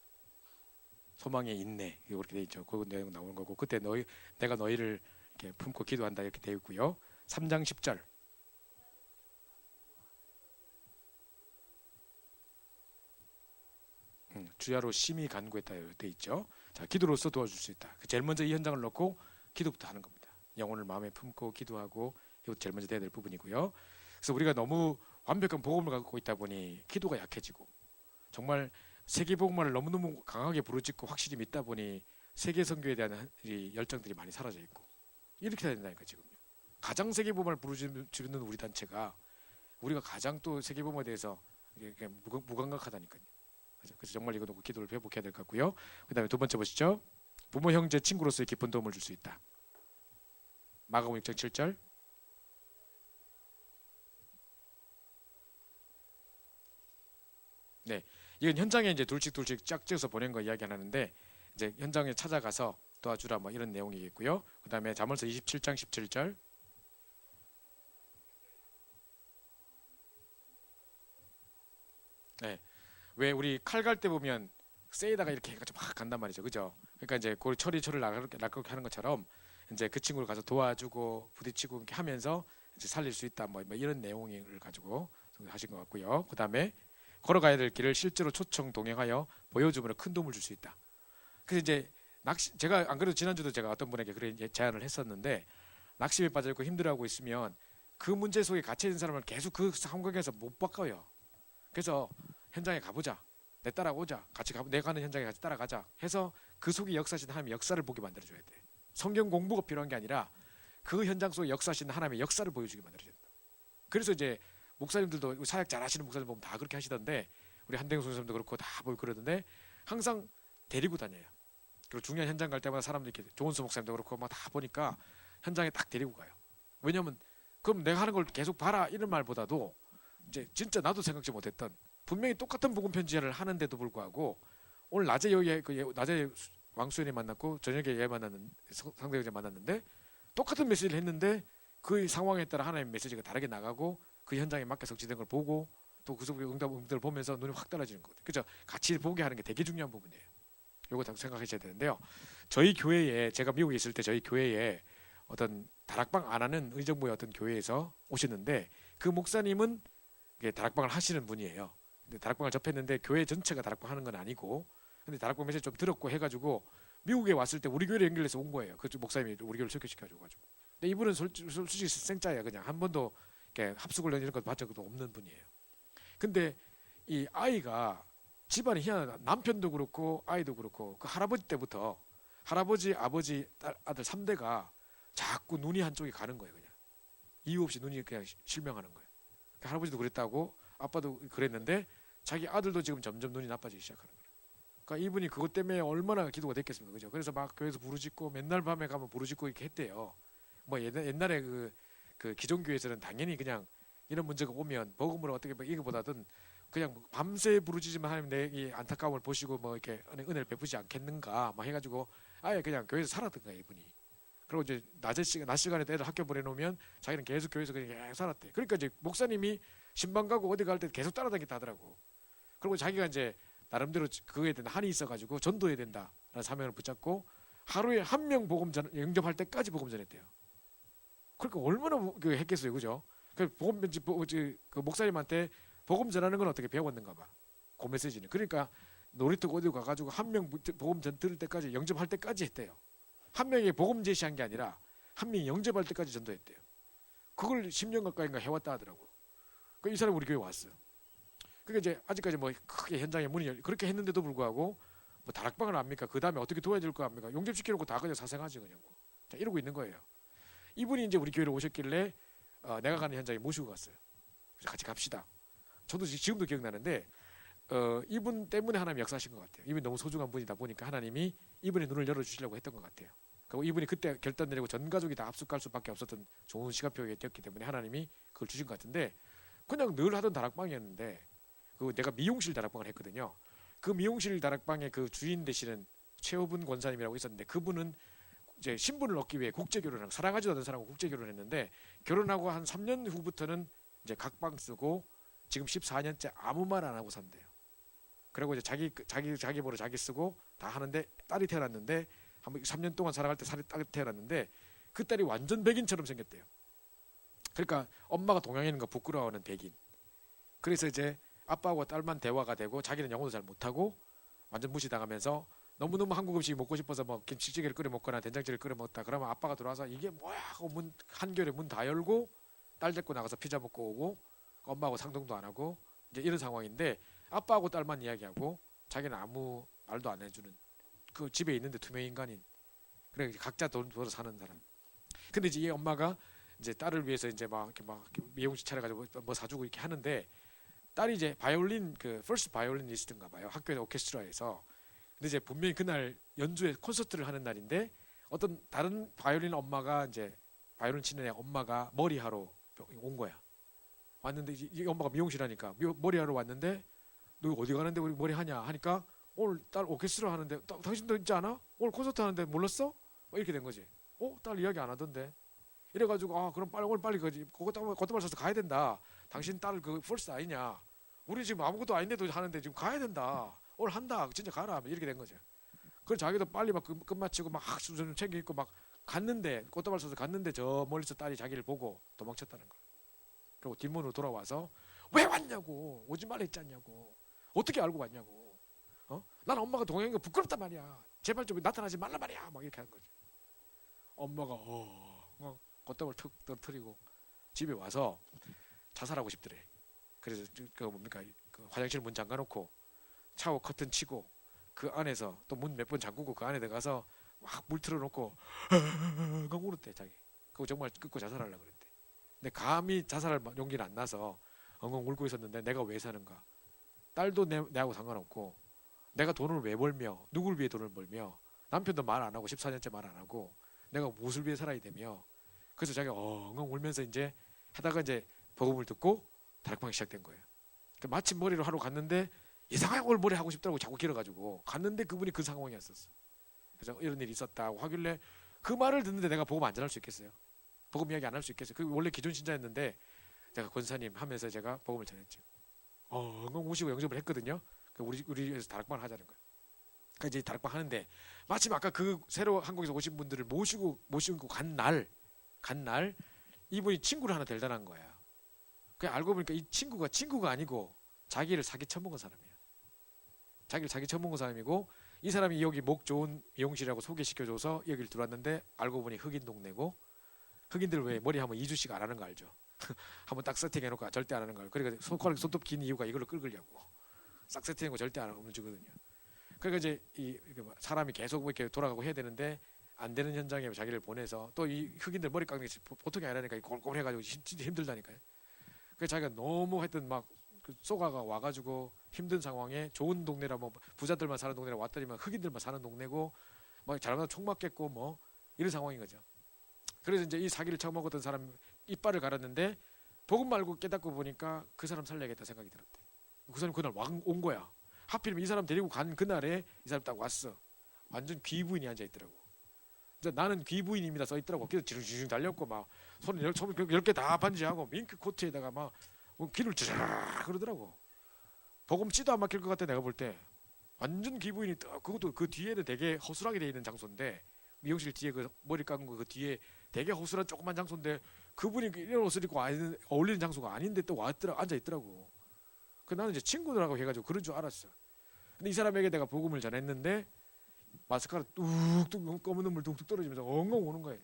소망의 인내 이렇게 돼 있죠. 그 내용 나오는 거고 그때 내가 너희를 이렇게 품고 기도한다 이렇게 되어 있고요. 3장 10절. 주야로 심히 간구했다 돼 있죠. 자, 기도로서 도와줄 수 있다. 제일 먼저 이 현장을 놓고 기도부터 하는 겁니다. 영혼을 마음에 품고 기도하고 이것도 제일 먼저 돼야 될 부분이고요. 그래서 우리가 너무 완벽한 복음을 갖고 있다 보니 기도가 약해지고 정말 세계 복음을 너무너무 강하게 부르짖고 확실히 믿다 보니 세계 선교에 대한 이 열정들이 많이 사라져 있고 이렇게 돼야 된다니까 지금요. 가장 세계 복음을 부르짖는 우리 단체가 우리가 가장 또 세계 복음에 대해서 이렇게 무감각하다니까요. 그래서 정말 이거 놓고 기도를 회복해야 될 것 같고요. 그 다음에 두 번째 보시죠. 부모, 형제, 친구로서의 깊은 도움을 줄 수 있다. 마가복음 6장 7절. 네, 이건 현장에 이제 둘씩 쫙 찍어서 보낸 거 이야기 하는데 이제 현장에 찾아가서 도와주라 뭐 이런 내용이겠고요. 그 다음에 잠언서 27장 17절. 네, 왜 우리 칼 갈 때 보면 쇠에다가 이렇게 해가지고 막 간단 말이죠, 그죠? 그러니까 이제 그 처리를 날카롭게 하는 것처럼 이제 그 친구를 가서 도와주고 부딪히고 이렇게 하면서 이제 살릴 수 있다, 뭐 이런 내용을 가지고 하신 것 같고요. 그 다음에 걸어가야 될 길을 실제로 초청 동행하여 보여줌으로 큰 도움을 줄 수 있다. 그래서 이제 제가 안 그래도 지난주도 제가 어떤 분에게 그런 제안을 했었는데 낙심에 빠져있고 힘들어하고 있으면 그 문제 속에 갇혀 있는 사람을 계속 그 상황에서 못 바꿔요. 그래서 현장에 가보자. 내 따라오자. 같이 내가 가는 현장에 같이 따라가자. 해서 그 속에 역사하시는 하나님의 역사를 보게 만들어줘야 돼. 성경 공부가 필요한 게 아니라 그 현장 속에 역사하시는 하나님의 역사를 보여주게 만들어줘야 된다. 그래서 이제 목사님들도 사역 잘하시는 목사님 보면 다 그렇게 하시던데 우리 한대웅 선생님도 그렇고 다 보고 그러던데 항상 데리고 다녀요. 그리고 중요한 현장 갈 때마다 사람들이 이렇게 조은수 목사님도 그렇고 막 다 보니까 현장에 딱 데리고 가요. 왜냐면 그럼 내가 하는 걸 계속 봐라 이런 말보다도 이제 진짜 나도 생각지 못했던 분명히 똑같은 복음 편지를 하는데도 불구하고 오늘 낮에 낮에 왕수연이 만났고 저녁에 상대역자 만났는데 똑같은 메시지를 했는데 그 상황에 따라 하나님의 메시지가 다르게 나가고 그 현장에 맞게 성취된 걸 보고 또 그 속의 응답을 보면서 눈이 확 달라지는 거거든요. 그죠? 같이 보게 하는 게 되게 중요한 부분이에요. 요거 다 생각하셔야 되는데요. 저희 교회에 제가 미국에 있을 때 저희 교회에 어떤 다락방 안 하는 의정부의 어떤 교회에서 오셨는데 그 목사님은 다락방을 하시는 분이에요. 근데 다락방을 접했는데 교회 전체가 다락방 하는 건 아니고 근데 다락방 메시지 좀 들었고 해가지고 미국에 왔을 때 우리 교회를 연결해서 온 거예요. 그 목사님이 우리 교회를 소개시켜줘가지고. 근데 이분은 솔직히 생짜예요. 그냥 한 번도 이렇게 합숙을 이런 것 받은 적도 없는 분이에요. 근데 이 아이가 집안이 희한하다. 남편도 그렇고 아이도 그렇고 그 할아버지 때부터 할아버지, 아버지, 아들 3대가 자꾸 눈이 한쪽에 가는 거예요. 그냥 이유 없이 눈이 그냥 실명하는 거예요. 그 할아버지도 그랬다고 아빠도 그랬는데 자기 아들도 지금 점점 눈이 나빠지기 시작하는 거예요. 그러니까 이분이 그것 때문에 얼마나 기도가 됐겠습니까, 그죠? 그래서 막 교회에서 부르짖고 맨날 밤에 가면 부르짖고 이렇게 했대요. 뭐 옛날에 그 기존 교회에서는 당연히 그냥 이런 문제가 오면 복음으로 어떻게 이거보다든 그냥 밤새 부르짖으면 하나님 내 이 안타까움을 보시고 뭐 이렇게 은혜를 베푸지 않겠는가 막 해가지고 아예 그냥 교회에서 살았던 거야 이분이. 그리고 이제 낮 시간에도 애들 학교 보내놓으면 자기는 계속 교회에서 그냥 계속 살았대. 그러니까 이제 목사님이 신방 가고 어디 갈 때 계속 따라다니겠다 하더라고. 그리고 자기가 이제 나름대로 그거에 대한 한이 있어가지고 전도해야 된다라는 사명을 붙잡고 하루에 한 명 복음 전 영접할 때까지 복음 전했대요. 그러니까 얼마나 그 했겠어요, 그죠? 그 복음 그 목사님한테 복음 전하는 건 어떻게 배웠는가 봐. 그 메시지는. 그러니까 놀이터 어디 가가지고 한 명 복음 전 들을 때까지 영접할 때까지 했대요. 한 명이 복음 제시한 게 아니라 한 명이 영접할 때까지 전도했대요. 그걸 10년 가까이인가 해왔다 하더라고. 그 이 사람이 우리 교회 왔어요. 그게 이제 아직까지 뭐 크게 현장에 문이 그렇게 했는데도 불구하고 뭐 다락방을 합니까? 그 다음에 어떻게 도와줄 거 합니까? 용접시켜놓고 다 그냥 사생하지 그냥 뭐. 자, 이러고 있는 거예요. 이분이 이제 우리 교회로 오셨길래 내가 가는 현장에 모시고 갔어요. 그래서 같이 갑시다. 저도 지금도 기억나는데 이분 때문에 하나님 역사하신 것 같아요. 이분이 너무 소중한 분이다 보니까 하나님이 이분의 눈을 열어주시려고 했던 것 같아요. 그리고 이분이 그때 결단 내리고 전 가족이 다 합숙할 수밖에 없었던 좋은 시간표였기 때문에 하나님이 그걸 주신 것 같은데 그냥 늘 하던 다락방이었는데 그 내가 미용실 다락방을 했거든요. 그 미용실 다락방의 그 주인 되시는 최호분 권사님이라고 있었는데 그분은 이제 신분을 얻기 위해 국제 결혼하고 사랑하지도 않는 사람과 국제 결혼했는데 결혼하고 한 3년 후부터는 이제 각방 쓰고 지금 14년째 아무 말 안 하고 산대요. 그리고 이제 자기 벌어 자기 쓰고 다 하는데 딸이 태어났는데 한 3년 동안 살아갈 때 딸이 태어났는데 그 딸이 완전 백인처럼 생겼대요. 그러니까 엄마가 동양인인 거 부끄러워하는 백인. 그래서 이제 아빠하고 딸만 대화가 되고 자기는 영어도 잘 못하고 완전 무시당하면서 너무너무 한국 음식이 먹고 싶어서 뭐 김치찌개를 끓여 먹거나 된장찌개를 끓여 먹다 그러면 아빠가 들어와서 이게 뭐야 하고 한겨울에 문 다 열고 딸 데리고 나가서 피자 먹고 오고 엄마하고 상동도 안 하고 이제 이런 상황인데 아빠하고 딸만 이야기하고 자기는 아무 말도 안 해주는 그 집에 있는데 투명 인간인 그래 각자 돈 벌어 사는 사람. 근데 이제 이 엄마가 이제 딸을 위해서 이제 막 미용실 차려가지고 뭐 사주고 이렇게 하는데 딸이 이제 바이올린 그 퍼스트 바이올리니스트인가 봐요. 학교의 오케스트라에서. 근데 이제 분명히 그날 연주회 콘서트를 하는 날인데 어떤 다른 바이올린 엄마가 이제 바이올린 치는 애 엄마가 머리하러 온 거야. 왔는데 이 엄마가 미용실 하니까 머리하러 왔는데 너 어디 가는데 우리 머리 하냐 하니까 오늘 딸 오케스트라 하는데 당신도 있지 않아? 오늘 콘서트 하는데 몰랐어? 이렇게 된 거지. 딸 이야기 안 하던데. 이래가지고 그럼 오늘 빨리 거지 그것도 써서 가야 된다. 당신 딸 그 퍼스트 아니냐? 우리 지금 아무것도 아닌데도 하는데 지금 가야 된다. 오늘 한다. 진짜 가라. 이렇게 된 거죠. 그래서 자기도 빨리 막 끝마치고 막 수준 챙겨 입고 막 갔는데 꽃다발 써서 갔는데 저 멀리서 딸이 자기를 보고 도망쳤다는 거야. 그리고 뒷문으로 돌아와서 왜 왔냐고 오지 말라 했지 않냐고 어떻게 알고 왔냐고 난 엄마가 동양인 거 부끄럽단 말이야 제발 좀 나타나지 말란 말이야 막 이렇게 하는 거지. 엄마가 꽃다발 툭 떨어뜨리고 집에 와서 자살하고 싶더래. 그래서 그 뭡니까 그 화장실 문 잠가놓고 샤워 커튼 치고 그 안에서 또 문 몇 번 잠그고 그 안에 들어가서 막 물 틀어놓고 엉엉 울었대 자기. 그거 정말 끊고 자살하려고 그랬대. 근데 감히 자살할 용기는 안 나서 엉엉 울고 있었는데 내가 왜 사는가? 딸도 내하고 상관없고 내가 돈을 왜 벌며 누굴 위해 돈을 벌며 남편도 말 안 하고 14년째 말 안 하고 내가 무엇을 위해 살아야 되며 그래서 자기가 엉엉 울면서 이제 하다가 이제 복음을 듣고 다락방이 시작된 거예요. 그러니까 마침 머리로 하러 갔는데 이상하게 오늘 머리 하고 싶다고 자꾸 길어가지고 갔는데 그분이 그 상황이었었어. 그래서 이런 일이 있었다고 하길래 그 말을 듣는데 내가 복음 안 전할 수 있겠어요? 복음 이야기 안 할 수 있겠어요? 그 원래 기존 신자였는데 제가 권사님 하면서 제가 복음을 전했죠. 엉엉 우시고 영접을 했거든요. 우리에서 다락방을 하자는 거예요. 그러니까 이제 다락방 하는데 마침 아까 그 새로 한국에서 오신 분들을 모시고 간 날 이분이 친구를 하나 데려다난 거야. 그 알고 보니까 이 친구가 아니고 자기를 사기 쳐먹은 사람이야. 자기를 사기 쳐먹은 사람이고 이 사람이 여기 목 좋은 미용실이라고 소개시켜줘서 여기를 들어왔는데 알고 보니 흑인 동네고 흑인들 왜 머리 하면 2주씩 안 하는 거 알죠? 한번 딱 세팅해놓고 절대 안 하는 거. 그러니까 손톱 긴 이유가 이걸로 끌으려고 싹 세팅하고 절대 안 하면 주거든요. 그러니까 이제 사람이 계속 이렇게 돌아가고 해야 되는데 안 되는 현장에 자기를 보내서 또 이 흑인들 머리 깎는 게 보통이 아니라니까 꼴꼴해가지고 진짜 힘들다니까요. 그래서 자기가 너무 하여튼 막 쏘가가 와가지고 힘든 상황에 좋은 동네라 뭐 부자들만 사는 동네라 왔더니만 흑인들만 사는 동네고 막 잘하면 총 맞겠고 뭐 이런 상황인 거죠. 그래서 이제 이 사기를 처먹었던 사람 이빨을 갈았는데 복음 말고 깨닫고 보니까 그 사람 살려야겠다 생각이 들었대. 그 사람 그날 온 거야. 하필이면 이 사람 데리고 간 그날에 이 사람 딱 왔어. 완전 귀부인이 앉아 있더라고. 나는 귀부인입니다 써 있더라고. 그래서 지르르 달렸고 막 손 10개 다 반지하고 밍크 코트에다가 막 귀를 쥐르르 그러더라고. 복음 씨도 안 막힐 것 같아 내가 볼 때. 완전 기부인이 그것도 그 뒤에는 되게 허술하게 돼 있는 장소인데 미용실 뒤에 그 머리 깎은 거 그 뒤에 되게 허술한 조그만 장소인데 그분이 이런 옷을 입고 어울리는 장소가 아닌데 또 앉아 있더라고. 그 나는 이제 친구들하고 해가지고 그런 줄 알았어. 근데 이 사람에게 내가 복음을 전했는데 마스카라 뚝뚝 검은 눈물 뚝뚝 떨어지면서 엉엉 우는 거예요.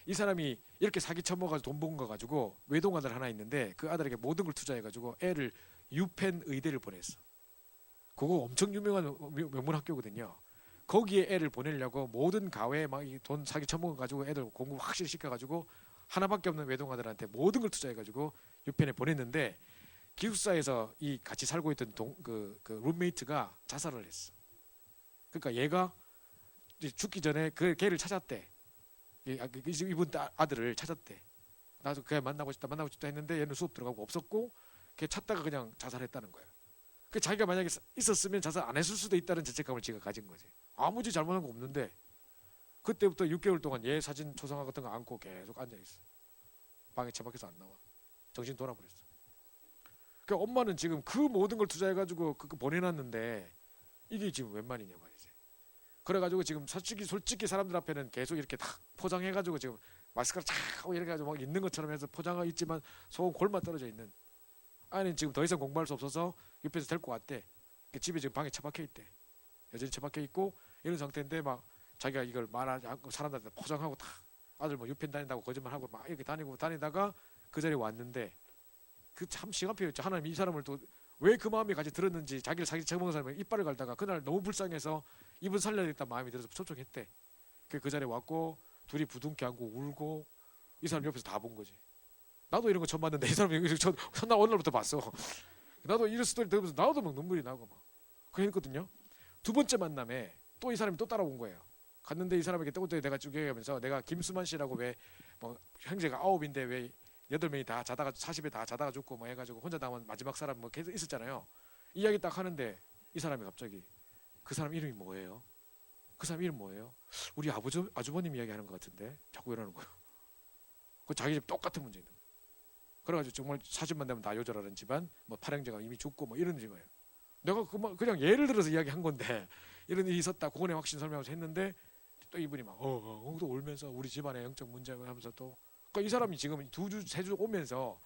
이 사람이 이렇게 사기 쳐먹어가지고 돈 번 거 가지고 외동 아들 하나 있는데 그 아들에게 모든 걸 투자해가지고 애를 유펜 의대를 보냈어. 그거 엄청 유명한 명문 학교거든요. 거기에 애를 보내려고 모든 가외에 막 돈 사기 쳐먹어가지고 애들 공부 확실히 시켜가지고 하나밖에 없는 외동 아들한테 모든 걸 투자해가지고 유펜에 보냈는데 기숙사에서 이 같이 살고 있던 그 룸메이트가 자살을 했어. 그러니까 얘가 죽기 전에 그 걔를 찾았대. 이분 아들을 찾았대. 나도 걔 만나고 싶다 했는데 얘는 수업 들어가고 없었고 걔 찾다가 그냥 자살했다는 거야. 그 자기가 만약에 있었으면 자살 안 했을 수도 있다는 죄책감을 지가 가진 거지. 아무 짓 잘못한 거 없는데 그때부터 6개월 동안 얘 사진 초상화 같은 거 안고 계속 앉아 있어. 방에 처박혀서 안 나와. 정신 돌아버렸어. 그 엄마는 지금 그 모든 걸 투자해가지고 그거 보내놨는데 이게 지금 웬 말이냐 말이지. 그래가지고 지금 솔직히 사람들 앞에는 계속 이렇게 다 포장해가지고 지금 마스카라 착 하고 이렇게 해가지고 막 있는 것처럼 해서 포장하고 있지만 속은 골마 떨어져 있는. 아니 지금 더 이상 공부할 수 없어서 옆에서 데리고 왔대. 집에 지금 방에 처박혀 있대. 여전히 처박혀 있고 이런 상태인데 막 자기가 이걸 말하지 않고 사람들한테 포장하고 다 아들 뭐 유펜 다닌다고 거짓말하고 막 이렇게 다니다가 그 자리에 왔는데 그 참 시간표였죠. 하나님 이 사람을 또 왜 그 마음이 같이 들었는지 자기를 사기 쳐먹은 사람이 이빨을 갈다가 그날 너무 불쌍해서 이분 살려야겠다는 마음이 들어서 초청했대. 그 자리에 왔고 둘이 부둥켜 안고 울고 이 사람 옆에서 다 본 거지. 나도 이런 거 처음 봤는데 이 사람이 첫날 어느 날부터 봤어. 나도 이런 스토리 들으면서 나도 막 눈물이 나고 막 그랬거든요. 두 번째 만남에 또 이 사람이 또 따라온 거예요. 갔는데 이 사람에게 또 내가 쭉 얘기하면서 내가 김수만 씨라고 왜 뭐 형제가 9인데 왜 8명이 다 자다가 40에 다 자다가 죽고 뭐 해가지고 혼자 남은 마지막 사람 뭐 계속 있었잖아요. 이야기 딱 하는데 이 사람이 갑자기 그 사람 이름이 뭐예요? 그 사람 이름 뭐예요? 우리 아주버님 이야기하는 것 같은데 자꾸 이러는 거예요. 그 자기 집 똑같은 문제 있는 거예요. 그래가지고 정말 40만 되면 다 요절하는 집안 뭐 팔형제가 이미 죽고 뭐 이런 집이에요. 내가 그냥 예를 들어서 이야기한 건데 이런 일이 있었다 고건의 확신 설명하면서 했는데 또 이분이 막 또 울면서 우리 집안의 영적 문제가 하면서 또 그러니까 이 사람이 지금 2주 3주 오면서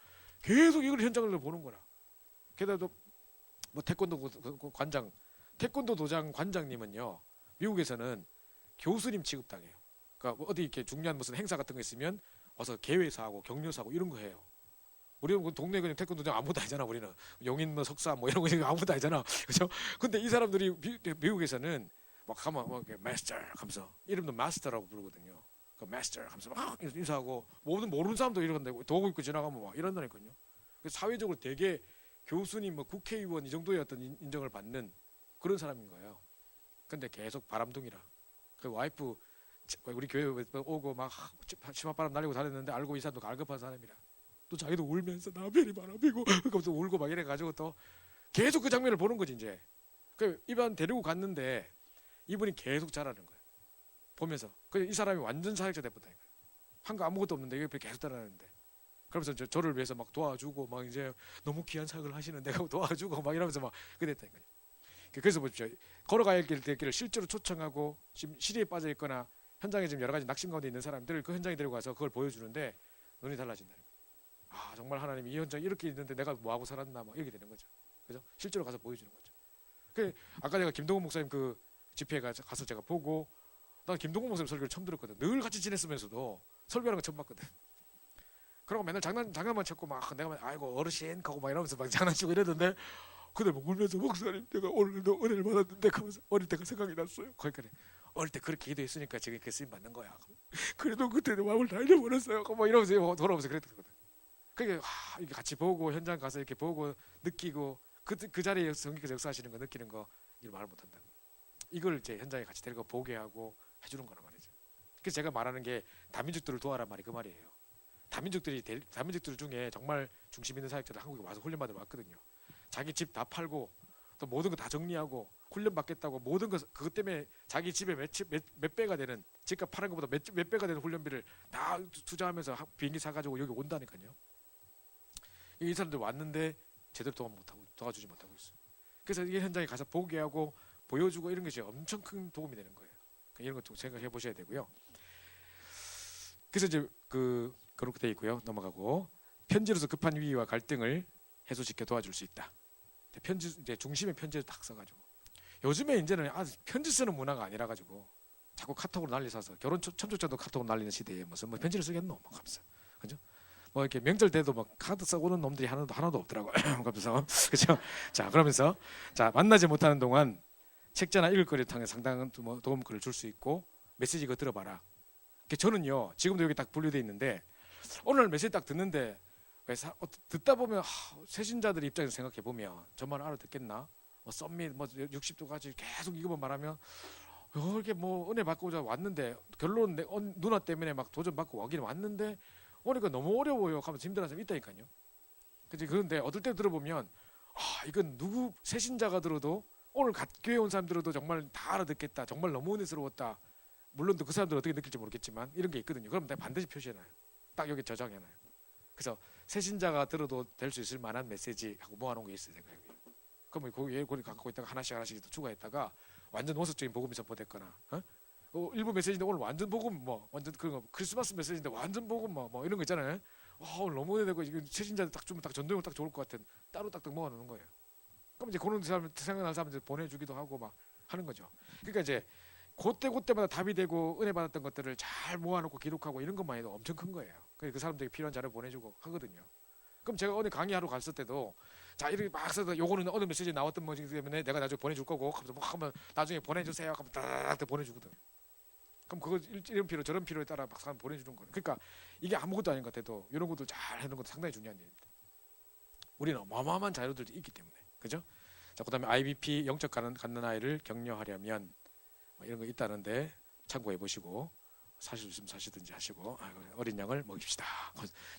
계속 이걸 현장을 보는 거라. 게다가 뭐 태권도 관장 태권도 도장 관장님은요 미국에서는 교수님 취급당해요. 그러니까 어디 이렇게 중요한 무슨 행사 같은 거 있으면 와서 개회사하고 격려사하고 이런 거 해요. 우리는 동네 그냥 태권도장 아무도 아니잖아. 우리는 용인 뭐 석사 뭐 이런 거 아무도 아니잖아. 그렇죠? 근데 이 사람들이 미국에서는 막 가면 막 마스터 하면서 이름도 마스터라고 부르거든요. 그 마스터 하면서 막 인사하고 모르는 사람도 이러는데 도구 입고 지나가면 막 이런다니까요. 사회적으로 되게 교수님 뭐 국회의원 이 정도의 어떤 인정을 받는 그런 사람인 거예요. 근데 계속 바람둥이라. 그 와이프 우리 교회 오고 막 치맛바람 날리고 다녔는데 알고 이 사람도 갈급한 사람이라. 또 자기도 울면서 남편이 바람이고 그러면서 울고 막 이래가지고 또 계속 그 장면을 보는 거지 이제. 그 이반 데리고 갔는데 이분이 계속 잘하는 거야. 보면서. 이 사람이 완전 사역자 돼버다니까. 한 거 아무것도 없는데 옆에 계속 따라하는데. 그러면서 저를 위해서 막 도와주고 막 이제 너무 귀한 사역을 하시는 내가 도와주고 막 이러면서 막 그랬다니까요. 그래서 보십시오. 걸어가야 할 길을 실제로 초청하고 지금 시리에 빠져 있거나 현장에 지금 여러 가지 낙심 가운데 있는 사람들을 그 현장에 데리고 가서 그걸 보여주는데 눈이 달라진다. 아 정말 하나님 이 현장 이렇게 있는데 내가 뭐 하고 살았나 뭐 이렇게 되는 거죠. 그죠? 실제로 가서 보여주는 거죠. 아까 제가 김동훈 목사님 그 집회에 가서 제가 보고 난 김동훈 목사님 설교를 처음 들었거든. 늘 같이 지냈으면서도 설교하는 거 처음 봤거든. 그러고 맨날 장난만 쳤고 막 내가 아이고 어르신 하고 막 이러면서 막 장난치고 이러던데 근데 막 울면서 목사님 내가 오늘도 은혜를 받았는데 하면서 어릴 때가 생각이 났어요. 그러니까 어릴 때 그렇게 기도했으니까 지금 이렇게 쓰임 받는 거야. 그래도 그때는 마음을 다 잃어버렸어요. 막 이러면서 돌아오면서 그랬거든. 그러니까 이게 같이 보고 현장 가서 이렇게 보고 느끼고 그 자리에 성령께서 역사하시는 거 느끼는 거 이걸 말 못한다. 이걸 이제 현장에 같이 데리고 보게 하고 해주는 거란 말이죠. 그래서 제가 말하는 게 다민족들을 도와라 말이 그 말이에요. 다민족들 중에 정말 중심 있는 사역자들 한국에 와서 훈련받으러 왔거든요. 자기 집 다 팔고 또 모든 거 다 정리하고 훈련 받겠다고 모든 거 그것 때문에 자기 집에 몇 배가 되는 집값 파는 것보다 몇 배가 되는 훈련비를 다 투자하면서 비행기 사가지고 여기 온다니까요. 이 사람들 왔는데 제대로 도와주지 못하고 있어요. 그래서 이 현장에 가서 보게 하고 보여주고 이런 것이 엄청 큰 도움이 되는 거예요. 이런 것도 생각해 보셔야 되고요. 그래서 이제 그렇게 돼 있고요. 넘어가고 편지로서 급한 위기와 갈등을 해소시켜 도와줄 수 있다. 편지 이제 중심에 편지를 딱 써가지고 요즘에 이제는 편지 쓰는 문화가 아니라 가지고 자꾸 카톡으로 난리 사서 결혼 첨초자도 카톡으로 난리는 시대에 무슨 뭐 편지를 쓰겠노 뭐 하면서 그죠? 뭐 이렇게 명절 때도 뭐 카드 써오는 놈들이 하나도 없더라고요. 그래서 그죠? 자 그러면서 자 만나지 못하는 동안 책자나 읽을 거리를 통해 상당한 도움글을 줄 수 있고 메시지 이거 들어봐라. 저는요 지금도 여기 딱 분류돼 있는데 오늘 메시지 딱 듣는데 듣다 보면 세신자들 입장에서 생각해 보면 저만 알아듣겠나? 뭐 썸밋 뭐 60도 가지 계속 이거만 말하면 이렇게 뭐 은혜 받고자 왔는데 결론 누나 때문에 막 도전 받고 와기는 왔는데 오니까 너무 어려워요. 하면서 힘들어하는 사람이 있다니까요. 그런데 어떨 때 들어보면 이건 누구 세신자가 들어도 오늘 교회 온 사람 들어도 정말 다 알아듣겠다. 정말 너무 은혜스러웠다. 물론 또 그 사람들 어떻게 느낄지 모르겠지만 이런 게 있거든요. 그럼 내가 반드시 표시해놔요. 딱 여기 저장해놔요. 그래서 세신자가 들어도 될 수 있을 만한 메시지 하고 모아놓은 게 있어요. 제가 여기. 그러면 거기 갖고 있다가 하나씩 더 추가했다가 완전 원서적인 복음이 전포됐거나 일부 메시지인데 오늘 완전 복음 뭐 완전 그런 거 크리스마스 메시지인데 완전 복음 뭐 이런 거 있잖아요. 오늘 너무 은혜되고 이거 세신자들 딱 주면 딱 전도용 딱 좋을 것 같은 따로 딱딱 모아놓는 거예요. 그럼 이제 그런 사람 생각나는 사람들 보내주기도 하고 막 하는 거죠. 그러니까 이제 그때마다 답이 되고 은혜 받았던 것들을 잘 모아놓고 기록하고 이런 것만 해도 엄청 큰 거예요. 그 사람들이 필요한 자료 보내주고 하거든요. 그럼 제가 어느 강의하러 갔을 때도 자 이렇게 막 써서 요거는 어느 메시지 나왔던 뭐지 때문에 내가 나중에 보내줄 거고 하면서 막 하면 나중에 보내주세요 하면 따닥따닥 보내주거든. 그럼 그거 이런 필요 저런 필요에 따라 막 사람 보내주는 거예요. 그러니까 이게 아무것도 아닌 것 같아도 이런 것도 잘 해놓은 것도 상당히 중요한 일입니다. 우리는 어마어마한 자료들이 있기 때문에 그죠? 자 그다음에 IBP 영적 갖는 아이를 격려하려면 뭐 이런 거 있다는데 참고해 보시고 사실 수 있으면 사시든지 하시고 어린 양을 먹입시다.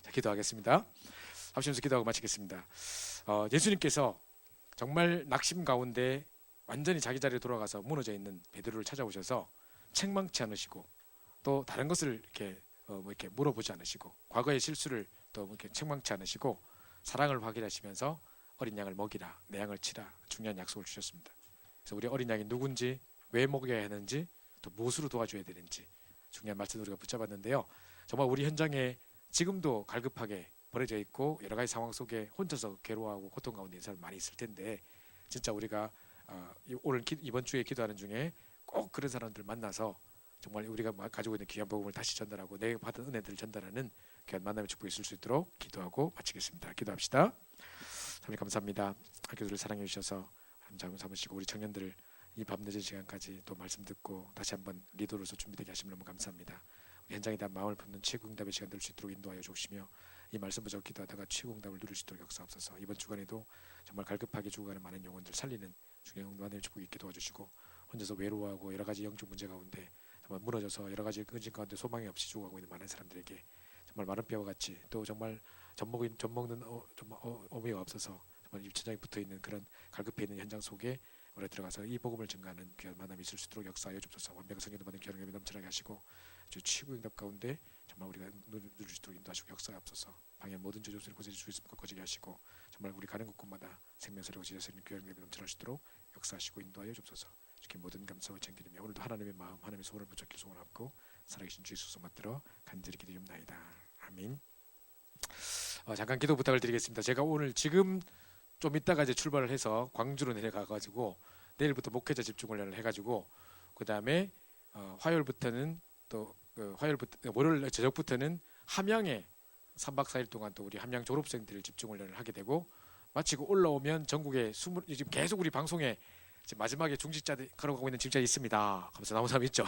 자 기도하겠습니다. 합심해서 기도하고 마치겠습니다. 예수님께서 정말 낙심 가운데 완전히 자기 자리에 돌아가서 무너져 있는 베드로를 찾아오셔서 책망치 않으시고 또 다른 것을 이렇게 물어보지 않으시고 과거의 실수를 또 이렇게 책망치 않으시고 사랑을 확인하시면서 어린 양을 먹이라 내 양을 치라 중요한 약속을 주셨습니다. 그래서 우리 어린 양이 누군지 왜 먹여야 하는지 또 무엇으로 도와줘야 되는지 중요한 말씀을 우리가 붙잡았는데요. 정말 우리 현장에 지금도 갈급하게 버려져 있고 여러 가지 상황 속에 혼자서 괴로워하고 고통 가운데 있는 사람 많이 있을 텐데 진짜 우리가 오늘 이번 주에 기도하는 중에 꼭 그런 사람들 만나서 정말 우리가 가지고 있는 귀한 복음을 다시 전달하고 내가 받은 은혜들을 전달하는 귀한 만남의 축복이 있을 수 있도록 기도하고 마치겠습니다. 기도합시다. 하나님 감사합니다. 학교들을 사랑해 주셔서 잠 삼으시고 우리 청년들 이 밤늦은 시간까지 또 말씀 듣고 다시 한번 리더로서 준비되게 하시면 너무 감사합니다. 우리 현장에 대한 마음을 품는 최고 응답의 시간 될 수 있도록 인도하여 주시며 이 말씀 붙잡고 기도하다가 최고 응답을 누릴 수 있도록 역사하옵소서. 이번 주간에도 정말 갈급하게 죽어가는 많은 영혼들 살리는 중요한 응답의 축복이 있게 도와주시고 혼자서 외로워하고 여러 가지 영적 문제 가운데 정말 무너져서 여러 가지 근심 가운데 소망이 없이 죽어가고 있는 많은 사람들에게 정말 마른 뼈와 같이 또 정말 젖 먹는 어미가 없어서 정말 입천장에 붙어있는 그런 갈급해 있는 현장 속에 우리가 들어가서 이 복음을 증가하는 귀한 만남이 있을 수 있도록 역사하여 주옵소서. 완벽한 성령도 받은 귀한 은혜를 넘쳐나게 하시고 주 최고 응답 가운데 정말 우리가 누릴 수 있도록 인도하시고 역사하옵소서. 방해 모든 저주를 고쳐질 수 있음을 거치게 하시고 정말 우리 가는 곳곳마다 생명사를 거치셔서 귀한 은혜를 넘쳐날 수 있도록 역사하시고 인도하여 주옵소서. 주께 모든 감사와 챙기며 오늘도 하나님의 마음 하나님의 소원을 붙잡기 소원하고 살아계신 주 예수 받들어 간절히 기도합나이다. 아멘. 잠깐 기도 부탁을 드리겠습니다. 제가 오늘 지금 좀 이따가 이제 출발을 해서 광주로 내려가가지고 내일부터 목회자 집중훈련을 해가지고 그 다음에 화요일부터는 또 월요일 저녁부터는 함양에 3박 4일 동안 또 우리 함양 졸업생들 집중훈련을 하게 되고 마치고 올라오면 전국에 지금 계속 우리 방송에 지금 마지막에 중직자들 걸어가고 있는 직자들이 있습니다. 하면서 나온 사람 있죠.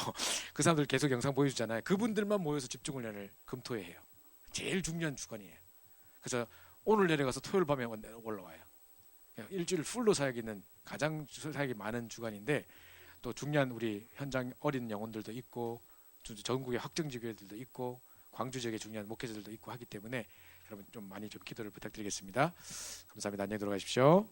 그 사람들 계속 영상 보여주잖아요. 그분들만 모여서 집중훈련을 금토에 해요. 제일 중요한 주간이에요. 그래서 오늘 내려가서 토요일 밤에 올라와요. 일주일 풀로 사역이 있는 가장 사역이 많은 주간인데 또 중요한 우리 현장 어린 영혼들도 있고 전국의 확정지교회들도 있고 광주 지역의 중요한 목회자들도 있고 하기 때문에 여러분 좀 많이 좀 기도를 부탁드리겠습니다. 감사합니다. 안녕히 들어가십시오.